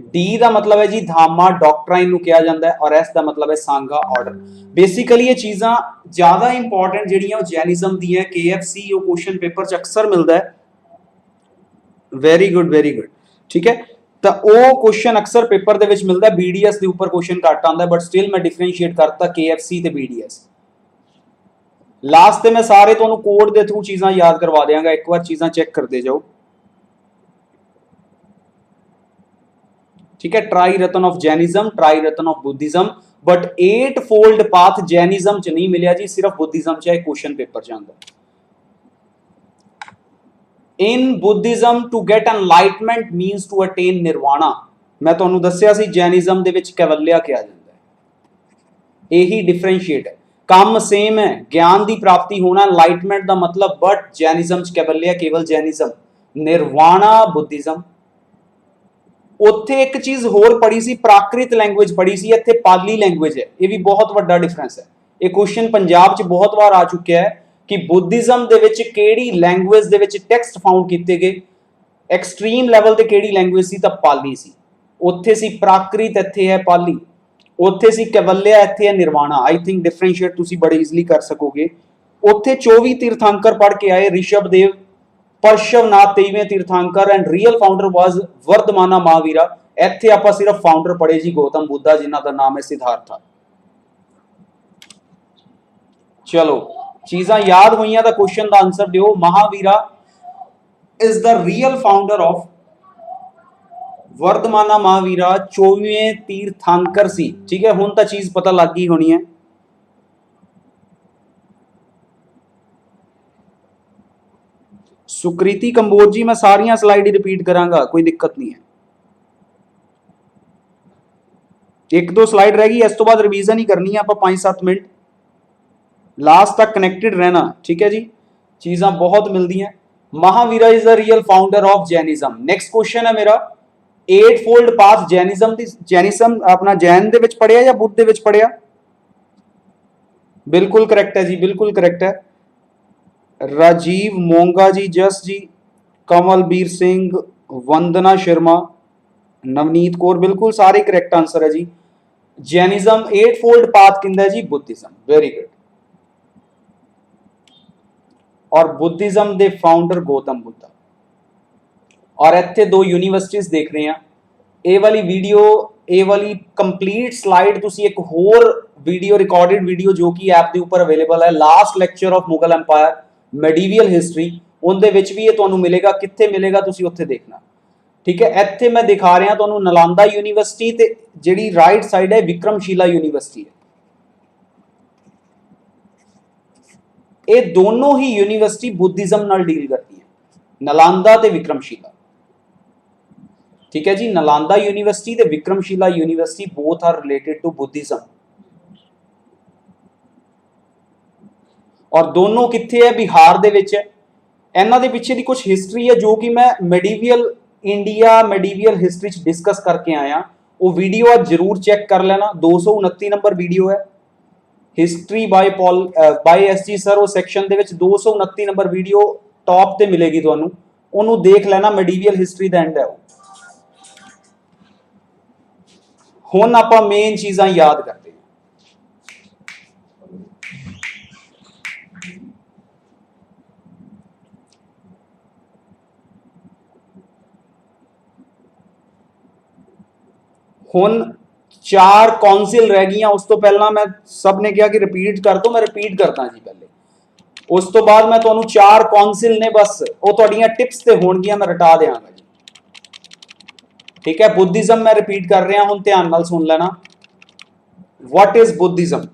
D का मतलब है जी धामा, डॉक्ट्राइन नू कहा जाता है, और S का मतलब है सांगा ऑर्डर। बेसिकली ये चीज़ां ज़्यादा इंपॉर्टेंट जिहड़ियां जैनिज्म दी है, KFC वो क्वेश्चन पेपर च अक्सर मिलता है। Very good very good. ठीक है, तो वो क्वेश्चन अक्सर पेपर दे विच मिलता है। BDS के उपर क्वेश्चन घट आता है, बट स्टिल मैं डिफरेंशिएट करता KFC ते BDS। लास्ट ते मैं सारे तुहानू कोड के थ्रू चीज़ां याद करवा देंगा, एक बार चीज़ां चेक करते जाओ। ठीक है, try ratna of Jainism, try ratna of Buddhism, but 8 fold path Jainism च नहीं मिलिया जी, सिर्फ बुद्धिज्म च क्वेश्चन पेपर च आंदा। In Buddhism to get enlightenment means to attain nirvana। मैं तुहानू दस्सिया सी जैनिज्म दे विच कैवल्या कहा जाता है, यही डिफरेंशिएट है। काम सेम है, ज्ञान की प्राप्ति होना एनलाइटमेंट का मतलब, बट जैनिज्म च कैवल्या केवल जैनिज्म, निर्वाणा बुद्धिज्म। उत्थे एक चीज़ होर पढ़ी सी, प्राकृत लैंग्वेज पढ़ी सी, इत्थे पाली लैंग्वेज है, ये भी बहुत वड्डा डिफरेंस है। ये क्वेश्चन पंजाब च बहुत बार आ चुका है कि बुद्धिज्म दे विच केड़ी लैंग्वेज दे विच टैक्सट फाउंड किए गए, एक्सट्रीम लैवल ते केड़ी लैंग्वेज सी, तां पाली सी। उत्थे सी प्राकृत, इत्थे है पाली। उत्थे सी कैवल्या, इत्थे है निर्वाणा। आई थिंक डिफरेंशिएट तुसीं बड़े ईजली कर सकोगे। उत्थे 24 तीर्थंकर पढ़ के आए, ऋषभदेव, पार्श्वनाथ 23वें तीर्थंकर, and real founder was Vardhamana Mahavira. इत्थे आपां सिर्फ फाउंडर पढ़े जी गौतम बुद्धा, जिन्हां दा नाम है सिद्धार्था। चलो चीज़ां याद हुई तो क्वेश्चन का आंसर दियो। Mahavira is the real founder of, वर्धमाना महावीरा 24वें तीर्थंकर सी। ठीक है, हुण तां चीज़ पता लग गई होनी है। सुकृति कंबोज जी, मैं सारियां स्लाइड रिपीट करांगा, कोई दिक्कत नहीं है। एक दो स्लाइड रह गई, इस तो बाद रिवीजन ही करनी है आप 5-7 मिनट, लास्ट तक कनेक्टेड रहना। ठीक है जी, चीज़ां बहुत मिलती हैं। Mahavira is the real founder of Jainism. Next question है मेरा, 8 फोल्ड पाथ जैनिज्म अपना जैन दे विच पढ़िया या बुद्ध दे विच पढ़िया? बिल्कुल करेक्ट है जी, बिल्कुल करेक्ट है। राजीव मोंगा जी, जस जी, कमलबीर सिंह, वंदना शर्मा, नवनीत कौर, बिल्कुल सारे करेक्ट आंसर है जी। जैनिज्म 8 फोल्ड पाथ किंदा है जी? बुद्धिज्म। Very good. और बुद्धिज्म दे फाउंडर गौतम बुद्धा। और इत्थे 2 यूनिवर्सिटीज़ देख रहे हैं। ये वाली वीडियो, ये वाली कंप्लीट स्लाइड तुसी एक होर वीडियो, रिकॉर्डेड वीडियो जो कि ऐप के ऊपर अवेलेबल है, last lecture of Mughal empire medieval history, उनदे विच भी ये तुहानू मिलेगा। कित्थे मिलेगा तुसी उत्थे देखना। ठीक है, इत्थे मैं दिखा रहा तुहानू नालंदा यूनिवर्सिटी, ते जिहड़ी राइट साइड है विक्रमशिला यूनिवर्सिटी है। ये दोनों ही यूनिवर्सिटी बुद्धिज्म नाल डील करती है, नालंदा ते विक्रमशिला। ठीक है जी, नालंदा यूनिवर्सिटी ते Vikramshila university both are related to Buddhism. और दोनों कित्थे है? बिहार दे विच है। इन्हां दे पिछे दी कुछ हिस्टरी है जो कि मैं मेडीवियल इंडिया, मेडीवियल हिस्टरी च डिस्कस करके आया। वो वीडियो आज जरूर चेक कर लेना, 229 नंबर वीडियो है, हिस्टरी बाय SG सर। वो सैक्शन दे विच 229 नंबर वीडियो टॉप ते मिलेगी तुहानू, उन्होंने देख लेना। मेडीवियल हिस्टरी दा एंड है वो। हुण आपां मेन चीज़ां याद करते हैं। हुण 4 कौंसिल रह गई। उस तो पहला मैं सब ने कहा कि रिपीट कर दो, मैं रिपीट करता जी पहले। उस तो बाद मैं तुहानू 4 कौंसिल ने, बस वो तुहाडीआं टिप्स ते होणगियां, मैं रटा देंगा जी। ठीक है, बुद्धिज्म मैं रिपीट कर रहा, हुण ध्यान नाल सुन लेना। What is Buddhism?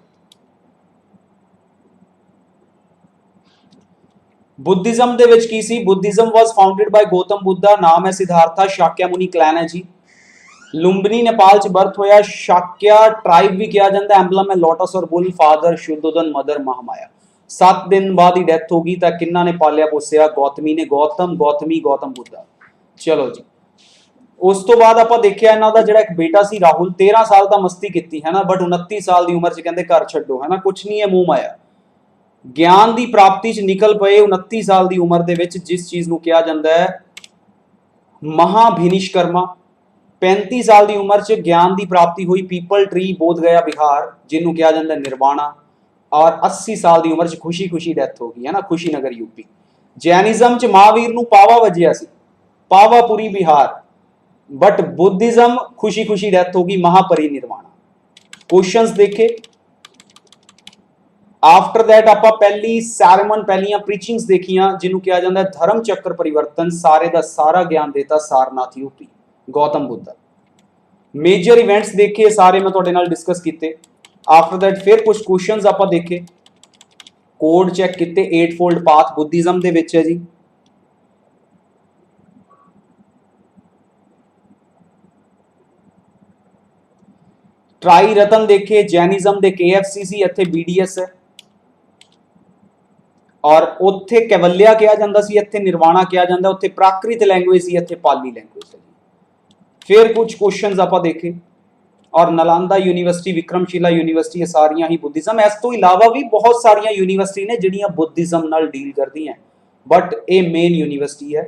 बुद्धिज्म दे विच की सी? Buddhism was founded by Gautam Buddha, नाम है सिद्धार्था, शाक्यामुनि क्लैन है जी। लुंबिनी नेपाल च बर्थ होया। शाक्या ट्राइब भी किया जाता है, एंबलम है लोटस और bull, father Shuddhodana, mother Mahamaya. 7 दिन बाद ही डेथ होगी तो किन्ना ने पालिया पोसिया? गौतमी ने। गौतम, गौतमी, गौतम बुद्धा। चलो जी, उस तो बाद ਆਪਾਂ ਦੇਖਿਆ ਇਹਨਾਂ ਦਾ ਜਿਹੜਾ ਇੱਕ ਬੇਟਾ ਸੀ ਰਾਹੁਲ, 13 ਸਾਲ ਦਾ ਮਸਤੀ ਕੀਤੀ ਹੈ ਨਾ, ਬਟ 29 ਸਾਲ ਦੀ ਉਮਰ 'ਚ ਕਹਿੰਦੇ ਘਰ ਛੱਡੋ, ਹੈ ਨਾ, ਕੁਛ ਨਹੀਂ ਹੈ ਮੂੰਹ ਮਾਇਆ। ਗਿਆਨ ਦੀ ਪ੍ਰਾਪਤੀ 'ਚ ਨਿਕਲ ਪਏ 29 ਸਾਲ ਦੀ ਉਮਰ ਦੇ ਵਿੱਚ, ਜਿਸ ਚੀਜ਼ ਨੂੰ ਕਿਹਾ ਜਾਂਦਾ ਹੈ ਮਹਾਭਿਨਿਸ਼ਕਰਮਾ। 35 ਸਾਲ ਦੀ ਉਮਰ 'ਚ ਗਿਆਨ ਦੀ ਪ੍ਰਾਪਤੀ ਹੋਈ ਪੀਪਲ ਟਰੀ, ਬੋਧ ਗया ਬਿਹਾਰ, ਜਿਹਨੂੰ ਕਿਹਾ ਜਾਂਦਾ ਨਿਰਵਾਣਾ। ਔਰ 80 ਸਾਲ ਦੀ ਉਮਰ 'ਚ ਖੁਸ਼ੀ ਖੁਸ਼ੀ ਡੈਥ ਹੋ ਗਈ, ਹੈ ਨਾ, ਖੁਸ਼ੀਨਗਰ ਯੂਪੀ। ਜੈਨਿਜ਼ਮ 'ਚ ਮਹਾਵੀਰ ਨੂੰ ਪਾਵਾ ਵੱਜਿਆ ਸੀ, ਪਾਵਾਪੁਰੀ ਬਿਹਾਰ, बट बुद्धिज्म खुशी खुशी डेथ होगी, महापरिनिर्वाण। क्वेश्चंस देखे। आफ्टर दैट आप पहली सैरेमन, पहलियां प्रीचिंग्स देखियां, जिन्होंने कहा जाता है धर्म चक्र परिवर्तन, सारे का सारा ज्ञान देता Sarnath UP, Gautam Buddha. Major events देखे सारे, मैं तुहाडे नाल डिस्कस किए। आफ्टर दैट फिर कुछ क्वेश्चंस आप देखे, कोड चैक किए। 8-fold पाथ बुद्धिज्म दे विच है जी। ट्राई रतन देखे, जैनिज्म दे KFCC, इत्थे BDS है, और उत्थे कैवल्या कहा जाता सी, इत्थे निर्वाणा कहा जाता, उत्थे प्राकृत लैंग्वेज सी, इत्थे पाली लैंग्वेज है। फिर कुछ क्वेश्चंस आप देखे, और नालंदा यूनिवर्सिटी, विक्रमशिला यूनिवर्सिटी, ये सारियां ही बुद्धिज्म। इस तो इलावा भी बहुत सारियां यूनिवर्सिटी ने जिहड़ियां बुद्धिज्म नाल डील करदी हैं, बट ये मेन यूनिवर्सिटी है।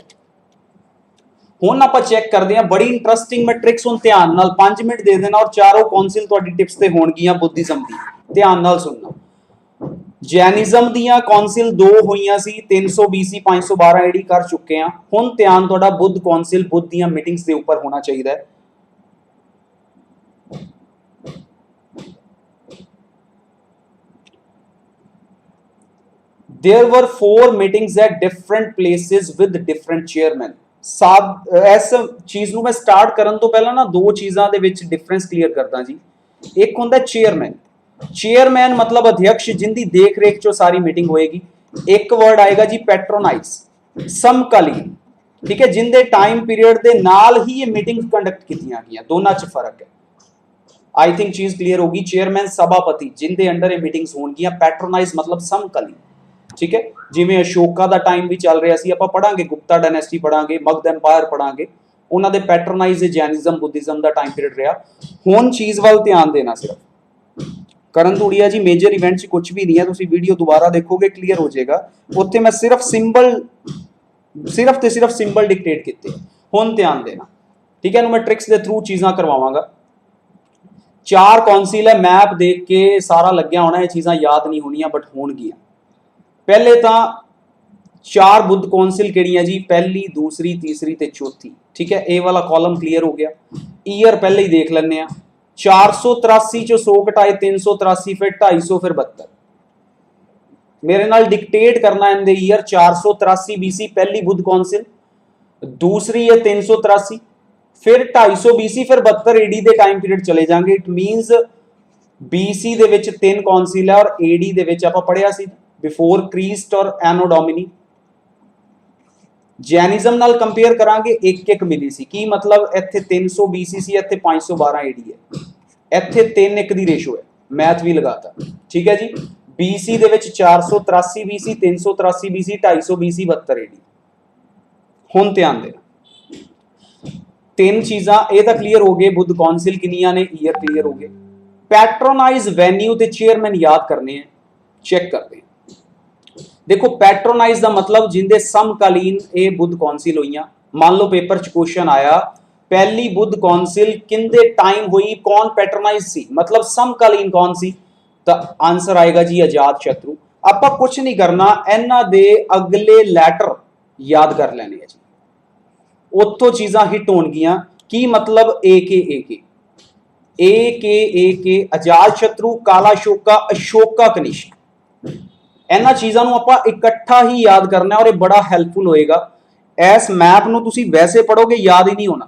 हुण आपां चैक करते हैं, बड़ी इंटरस्टिंग मैं ट्रिक्स हुण ध्यान नाल 5 मिनट दे देना, और चारों कौंसिल तुहाडी टिप्स ते होणगियां बुद्धिज्म दी, ध्यान नाल सुनना। जैनिज्म दियां कौंसिल 2 होईयां सी, 300 BC 512 AD कर चुके हैं। हुण ध्यान तुहाडा बुद्ध कौंसिल, बुद्ध दियां मीटिंग्स दे उपर होना चाहिए। There were 4 meetings at different places with different chairmen। इस चीज़ ਨੂੰ मैं स्टार्ट करन तो पहला ना 2 चीज़ां दे विच डिफरेंस क्लीयर करदा जी। एक हुंदा चेयरमैन, चेयरमैन मतलब अध्यक्ष, जिंदी देख रेख चो सारी मीटिंग होएगी। एक वर्ड आएगा जी पैट्रोनाइज, समकालीन, ठीक है, जिंदे टाइम पीरियड दे नाल ही ये मीटिंग कंडक्ट कीतियां गईयां, दोनों च फर्क है। आई थिंक चीज क्लीयर होगी। चेयरमैन सभापति, जिंदे अंडर ये मीटिंग्स होणगियां। पैट्रोनाइज मतलब समकालीन, ठीक है, जिवें अशोका दा टाइम भी चल रहा सी, आपां पढ़ांगे, गुप्ता डायनेस्टी पढ़ांगे, मगध एम्पायर पढ़ांगे, उन्हां दे पैट्रोनाइज जैनिज्म बुद्धिज्म दा टाइम पीरियड रहा। हुण चीज़ वाल ध्यान देना सिर्फ। करण धूड़िया जी मेजर इवेंट च कुछ भी नहीं है, तुसीं वीडियो दोबारा देखोगे क्लीयर हो जाएगा। उत्थे मैं सिर्फ सिर्फ सिंबल डिक्टेट किए। हुण ध्यान देना, ठीक है, मैं ट्रिक्स के थ्रू चीज़ां करवावांगा। 4 कौंसिल है, मैप देख के सारा लग्या होना, ये चीज़ां याद नहीं होनियां बट होणगियां। पहले तो 4 बुद्ध कौंसिल किहड़ियां जी, पहली, दूसरी, तीसरी ते चौथी, ठीक है। ए वाला कॉलम क्लीयर हो गया। ईयर पहले ही देख लेने आ। 483 चो 100 घटाए 383, फिर 250, फिर 72। मेरे नाल डिक्टेट करना इनके ईयर। 483 BC पहली बुद्ध कौंसिल, दूसरी है 383, फिर 250 BC, फिर 72 AD के टाइम पीरियड चले जाएंगे। It मीनस BC they which 3 council है, और AD दे विच आपां पढ़िया सी बिफोर क्रीस्ट और एनो डोमिनी। जैनिज्म नाल कंपेयर करांगे, एक मिली सी, की मतलब इत्थे 300 BC सी, इत्थे 512 AD है, इत्थे 3:1 दी रेशो है, मैथ भी लगाता, ठीक है जी। BC दे विच 483 BC, 383 BC, 250 BC, 72 AD। हुण ध्यान देना, 3 चीज़ां ये तो क्लीयर हो गए। बुद्ध कौंसिल किनियां ने, ईयर क्लीयर हो गए। पैट्रोनाइज वेन्यू ते चेयरमैन याद करने हैं, चेक करते हैं। देखो पैट्रोनाइज का मतलब जिंदे समकालीन ये बुद्ध कौंसिल हुई। मान लो पेपर च क्वेश्चन आया, पहली बुद्ध कौंसिल किंदे टाइम हुई, कौन पैट्रोनाइज सी, मतलब समकालीन कौन सी, तो आंसर आएगा जी अजात शत्रु। आपां कुछ नहीं करना, इन्हां दे अगले लैटर याद कर लेने जी, उत्थों चीज़ां हिट होणगियां। की मतलब ए अजात शत्रु, काला शोका, अशोका कनिष्क, इन्हां चीज़ां नूं आपां इकट्ठा ही याद करना, और ये बड़ा हैल्पफुल होएगा। इस मैप नूं तुसीं वैसे पढ़ोगे याद ही नहीं होना।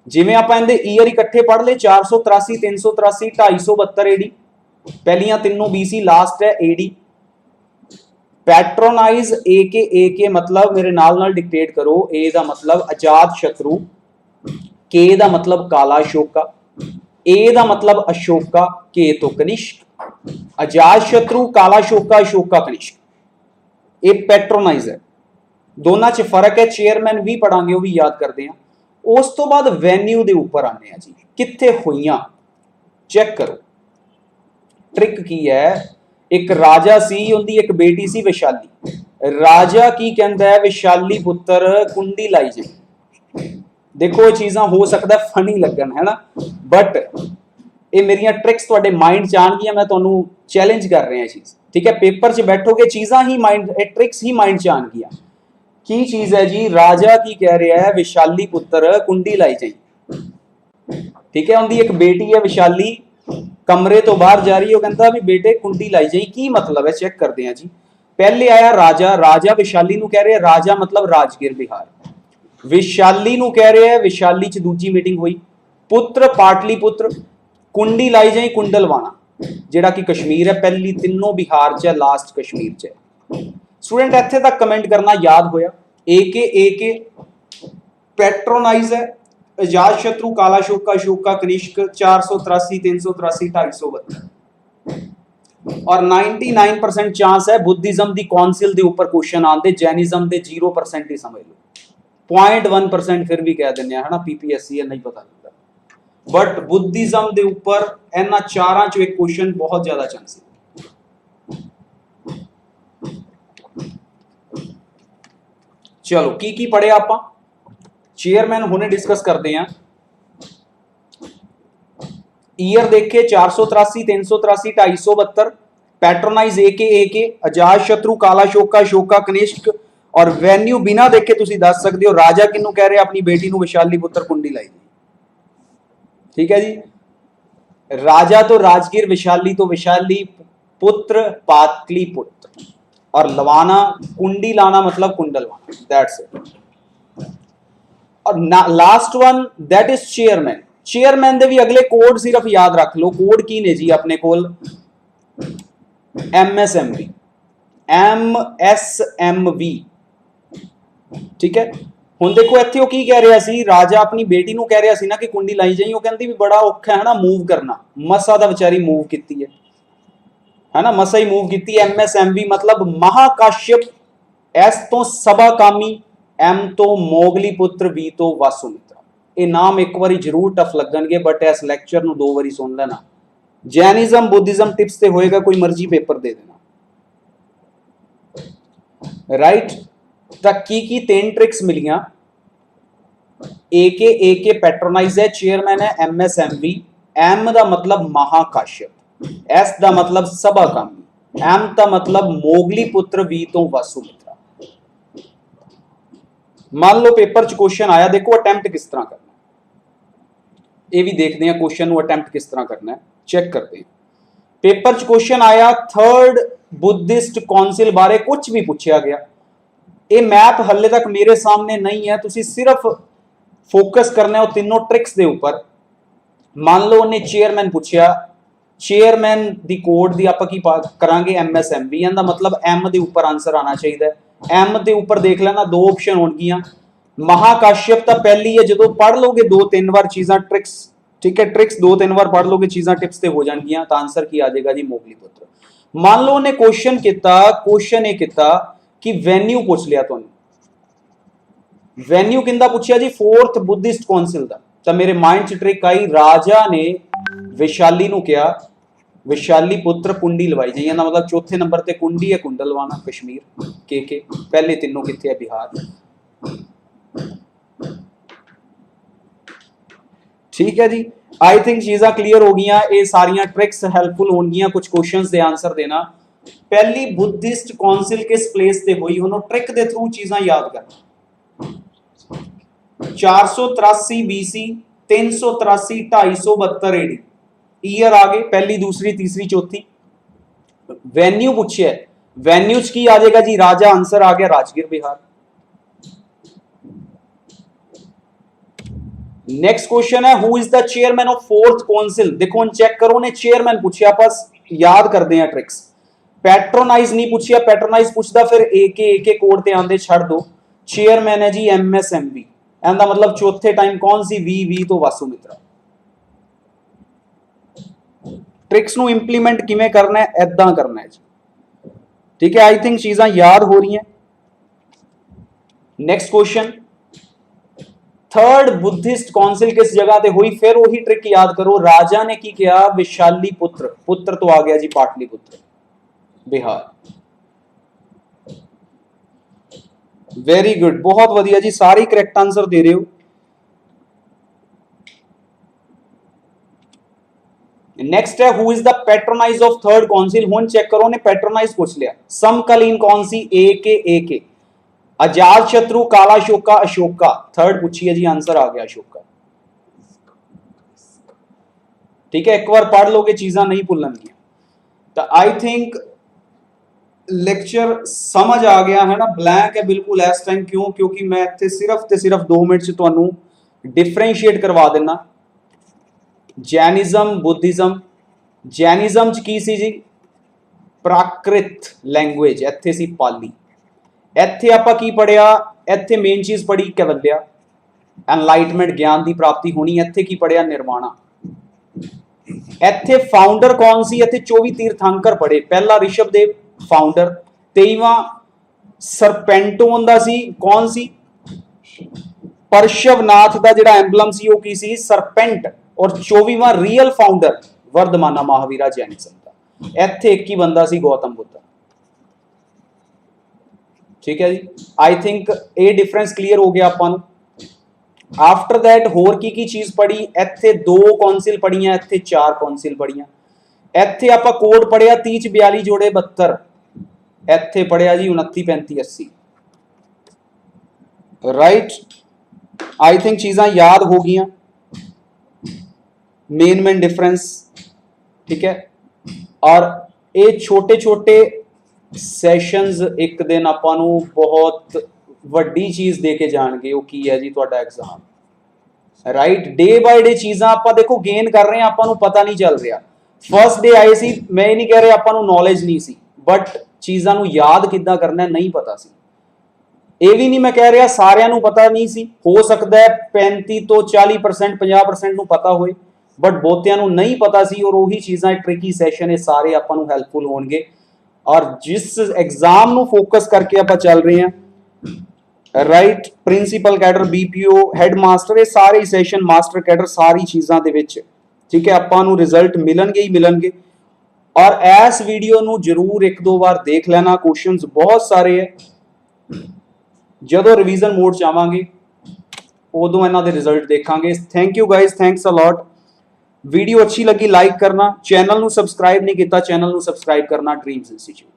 जिवें आपां इहदे ईयर इकट्ठे पढ़ ले, 483, 383, 272 AD, पहलियां तीनों BC, लास्ट है AD। पैट्रोनाइज ए मतलब मेरे नाल डिक्टेट करो। ए दा मतलब अजात शत्रु, के दा मतलब काला शोका, ए दा मतलब अशोका, के तो कनिष्क, अजात शत्रु काला शोका, अशोका कनिष्क, ये पैट्रोनाइज है। दोनों च फर्क है, चेयरमैन भी पढ़ांगे वो भी याद करते हैं। उस तो बाद वेन्यू के उपर आने जी, कित्थे हुईयां चेक करो। ट्रिक की है, एक राजा सी, उनकी एक बेटी सी विशाली। राजा की कहता है विशाली पुत्र कुंडी लाई जाए। देखो ये चीज़ा हो सकता है फनी लगन है ना, बट ये मेरिया ट्रिक्स तुहाडे माइंड च आउणगियां, मैं तुहानूं चैलेंज कर रहा चीज़, ठीक है। पेपर च बैठोगे चीज़ा ही माइंड, ट्रिक्स ही माइंड च आउणगियां। की चीज़ है जी, राजा की कह रहा है विशाली पुत्र कुंडी लाई जाए, ठीक है। उनकी एक बेटी है विशाली, कमरे तो बाहर जा रही है, कहता भी बेटे कुंडी लाई जाए, की मतलब है चेक करते हैं जी। पहले आया राजा, राजा विशाली नूं कह रहे, राजा मतलब राजगीर बिहार, विशाली नूं कह रहे हैं विशाली च दूजी मीटिंग हुई। पुत्र पाटलीपुत्र, कुंडी लाई जाए कुंडलवाना, जिहड़ा कि कश्मीर है, पहली तीनों बिहार च है, लास्ट कश्मीर च है। स्टूडेंट इत्थे तक कमेंट करना याद होया। ए के पैट्रोनाइज है, अजात शत्रु काला शोका, अशोका कनिष्क, 483 383 252 और 99% चांस है बुद्धिज्म दी काउंसिल दे ऊपर क्वेश्चन आंदे, जैनिज्म दे 0% ही समझ लो, 0.1% फिर भी कह देने है ना, पीपीएससी है नहीं पता लगता, बट बुद्धिज्म दे ऊपर इन्हां चारां चों एक क्वेश्चन बहुत ज्यादा चांस है। चलो की पढ़े आप, चेयरमैन हुणे डिस्कस करते हैं। ईयर देखे 483 383 252, पैट्रोनाइज ए के अजात शत्रु काला शोका, अशोका कनिष्क, और वेन्यू बिना देखे तुसी दस सकते हो। राजा किन्नू कह रहे अपनी बेटी नू विशाली पुत्र कुंडी लाई, ठीक है जी। राजा तो राजगीर, विशाली तो विशाली पुत्र पाटली पुत्र, और लवाना कुंडी लाना मतलब कुंडलवाना, दैट्स इट। और last one that is chairman. Chairman दे भी अगले कोड सिर्फ याद रख लो, कोड की ने जी अपने कोल, MSMV, MSMV, ठीक है। हुण देखो इत्थे वो की कह रहा सी, राजा अपनी बेटी नूं कह रहा सी ना कि कुंडी लाई जाई, वो कहंदी भी बड़ा औखा है ना मूव करना, मसा दा विचारी मूव कीती है ना, मसा ही मूव की। MSMV मतलब महाकाश्यप, एस तो सभाकामी, एम तो मोगली पुत्र, वी तो वासुमित्रा। ये नाम एक बार जरूर टफ लगनगे, बट इस लैक्चर नूं 2 बारी सुन लेना। जैनिज्म बुद्धिज्म टिप्स ते होएगा, कोई मर्जी पेपर दे देना, राइट। तक की 3 ट्रिक्स मिलियां। ए के पैट्रोनाइज है, चेयरमैन है MSMV, एम दा मतलब महाकाश्यप, एस दा मतलब सभाकामी, एम दा मतलब मोगली पुत्र, वी तो वासुमित्रा। मान लो पेपर च क्वेश्चन आया, देखो अटेम्प्ट किस तरह करना, ये भी देखते हैं क्वेश्चन को अटेम्प्ट किस तरह करना है, चेक करते हैं। पेपर च क्वेश्चन आया थर्ड बुद्धिस्ट काउंसिल बारे कुछ भी पूछा गया, ये मैप हले तक मेरे सामने नहीं है, तुसी सिर्फ फोकस करना है तीनों ट्रिक्स के उपर। मान लो उन्हें चेयरमैन पूछा, चेयरमैन दी कोड दी आपां की करांगे MSMV, इहदा मतलब एम दे उपर आंसर आना चाहिए। एम दे उपर देख लेना 2 ऑप्शन होणगियां, महाकाश्यप तो पहली है, जो पढ़ लोगे 2-3 बार चीज़ां ट्रिक्स, ठीक है, ट्रिक्स 2-3 बार पढ़ लोगे, चीज़ां टिप्स ते हो जाएंगियां, तो आंसर की आ जाएगा जी मोगली पुत्र। मान लो उन्हें क्वेश्चन किया, क्वेश्चन ये किया कि वेन्यू पूछ लिया, तुहानूं वेन्यू किंदा पूछा जी, 4th बुद्धिस्ट काउंसिल का, तो मेरे माइंड च ट्रिक आई, राजा ने विशाली नूं कहा विशाली पुत्र कुंडी लवाई जाइए, मतलब 4थे नंबर ते कुंडी है, कुंडलवाना कश्मीर, के पहले तीनों कित्थे है, बिहार, ठीक है जी। आई थिंक चीज़ां क्लीयर हो गई, ये सारियां ट्रिक्स हेल्पफुल होंगियां, कुछ क्वेश्चंस दे आंसर देना। पहली बुद्धिस्ट काउंसिल किस प्लेस ते हुई, उन्होंने ट्रिक के थ्रू चीज़ां याद करना। 483 BC, 383 252 AD, ईयर आ गए, पहली दूसरी तीसरी चौथी। वेन्यू पूछे, वेन्यू की आ जाएगा जी राजा, आंसर आ गया राजगीर बिहार। नेक्स्ट क्वेश्चन है, who is the chairman of 4th council. देखो चेक करो, ने चेयरमैन पूछा, बस याद करते हैं ट्रिक्स। पैट्रोनाइज नहीं पूछा, पैट्रोनाइज पूछता फिर ए के कोड ते आंदे, छड़ दो। चेयरमैन है जी MSMV, एंदा मतलब चौथे टाइम कौन सी, वी तो वासुमित्रा। ट्रिक्स ਨੂੰ ਇੰਪਲੀਮੈਂਟ ਕਿਵੇਂ ਕਰਨਾ ਹੈ, ਐਦਾਂ ਕਰਨਾ ਹੈ ਜੀ। ਠੀਕ ਹੈ, ਆਈ ਥਿੰਕ ਚੀਜ਼ਾਂ ਯਾਦ ਹੋ ਰਹੀਆਂ। Next question, third Buddhist council किस जगह पे हुई? फिर वही ट्रिक याद करो, राजा ने की किया? विशाली पुत्र, पुत्र तो आ गया जी पाटलिपुत्र, बिहार। वेरी गुड, बहुत वधिया जी, सारे करैक्ट आंसर दे रहे हो। नेक्स्ट है, who is the patronise of third council? हुन चेक करो, ने पैट्रोनाइज पूछ लिया। समकालीन कौन सी? ए के अजात शत्रु, काला शोका, अशोका। थर्ड पूछिए जी, आंसर आ गया अशोका। ठीक है, एक बार पढ़ लोगे चीजा नहीं भूलनगियां। तो आई थिंक लेक्चर समझ आ गया है ना, ब्लैंक है बिल्कुल इस टाइम। क्यों? क्योंकि मैं इत्थे सिर्फ ते सिर्फ 2 मिनट च तुहानू डिफरेंशिएट करवा देना। Jainism, Buddhism. जैनिज्म च की सी जी? प्राकृत लैंग्वेज, इत्थे सी पाली। ਇੱਥੇ ਆਪਾਂ ਕੀ ਪੜਿਆ? ਇੱਥੇ ਮੇਨ ਚੀਜ਼ ਪੜੀ ਕੈਵਲਿਆ, ਐਨਲਾਈਟਮੈਂਟ, ਗਿਆਨ ਦੀ ਪ੍ਰਾਪਤੀ ਹੋਣੀ। ਇੱਥੇ ਕੀ ਪੜਿਆ? ਨਿਰਵਾਣਾ। ਇੱਥੇ ਫਾਊਂਡਰ ਕੌਣ ਸੀ? ਇੱਥੇ 24 ਤੀਰਥੰਕਰ ਪੜੇ। ਪਹਿਲਾ ਰਿਸ਼ਭਦੇਵ ਫਾਊਂਡਰ, 23ਵਾਂ ਸਰਪੈਂਟੋਨ ਦਾ ਸੀ, ਕੌਣ ਸੀ? ਪਰਸ਼ਵਨਾਥ ਦਾ ਜਿਹੜਾ ਐਂਬਲਮ ਸੀ ਉਹ ਕੀ ਸੀ? ਸਰਪੈਂਟ। ਔਰ 24ਵਾਂ ਰੀਅਲ ਫਾਊਂਡਰ ਵਰਧਮਾਨਾ ਮਹਾਵੀਰਾ ਜੈਨਿਜ਼ਮ ਦਾ। ਇੱਥੇ ਇੱਕ ਹੀ ਬੰਦਾ ਸੀ, ਗੌਤਮ ਬੁੱਧ। ठीक है जी, आई थिंक ये डिफरेंस क्लीयर हो गया आपां नूं। आफ्टर दैट होर की चीज पढ़ी? इत्थे 2 कौंसिल पढ़ियां, इत्थे 4 कौंसिल पढ़ियां। इत्थे आपां कोड पढ़िया 30 च 42 जोड़े 72। इत्थे पढ़िया जी 29 35 80। राइट, आई थिंक चीज़ां याद हो गई। Main difference. ठीक है, और ये छोटे छोटे सैशनस एक दिन आपां नूं बहुत वड्डी चीज़ दे के जाणगे। वो की है जी? तुहाडा exam. Right, day by day चीज़ां आपां देखो गेन कर रहे हैं, आपां नूं पता नहीं चल रहा। फर्स्ट डे आए सी, मैं नहीं कह रहा आपां नूं नॉलेज नहीं सी, बट चीज़ां नूं याद किद्दां करना नहीं पता सी। ये भी नहीं मैं कह रहा सारिਆਂ नूं पता नहीं सी। हो सकता है 35 तो 40% 50% नूं पता होए, बट बहुतिਆਂ नूं नहीं पता सी। और वही चीज़ां ट्रिकी सैशन ये सारे आपां नूं हैल्पफुल होणगे। और जिस एग्जाम नूं फोकस करके आप चल रहे हैं, right, principal cadre, BPO, head master, ये सारे सैशन, मास्टर कैडर, सारी चीज़ों के विच, ठीक है, आपां नूं रिजल्ट मिलणगे ही मिलणगे। और इस वीडियो नूं जरूर 1-2 बार देख लेना, क्वेश्चंस बहुत सारे है। जदों रिवीजन मोड च आवांगे उदों इन्हां दे रिजल्ट देखांगे। Thank you guys, thanks a lot. Video अच्छी लगी लाइक करना, चैनल नूं सबसक्राइब नहीं किया चैनल नूं सबसक्राइब करना, ड्रीम्स इंस्टीट्यूट।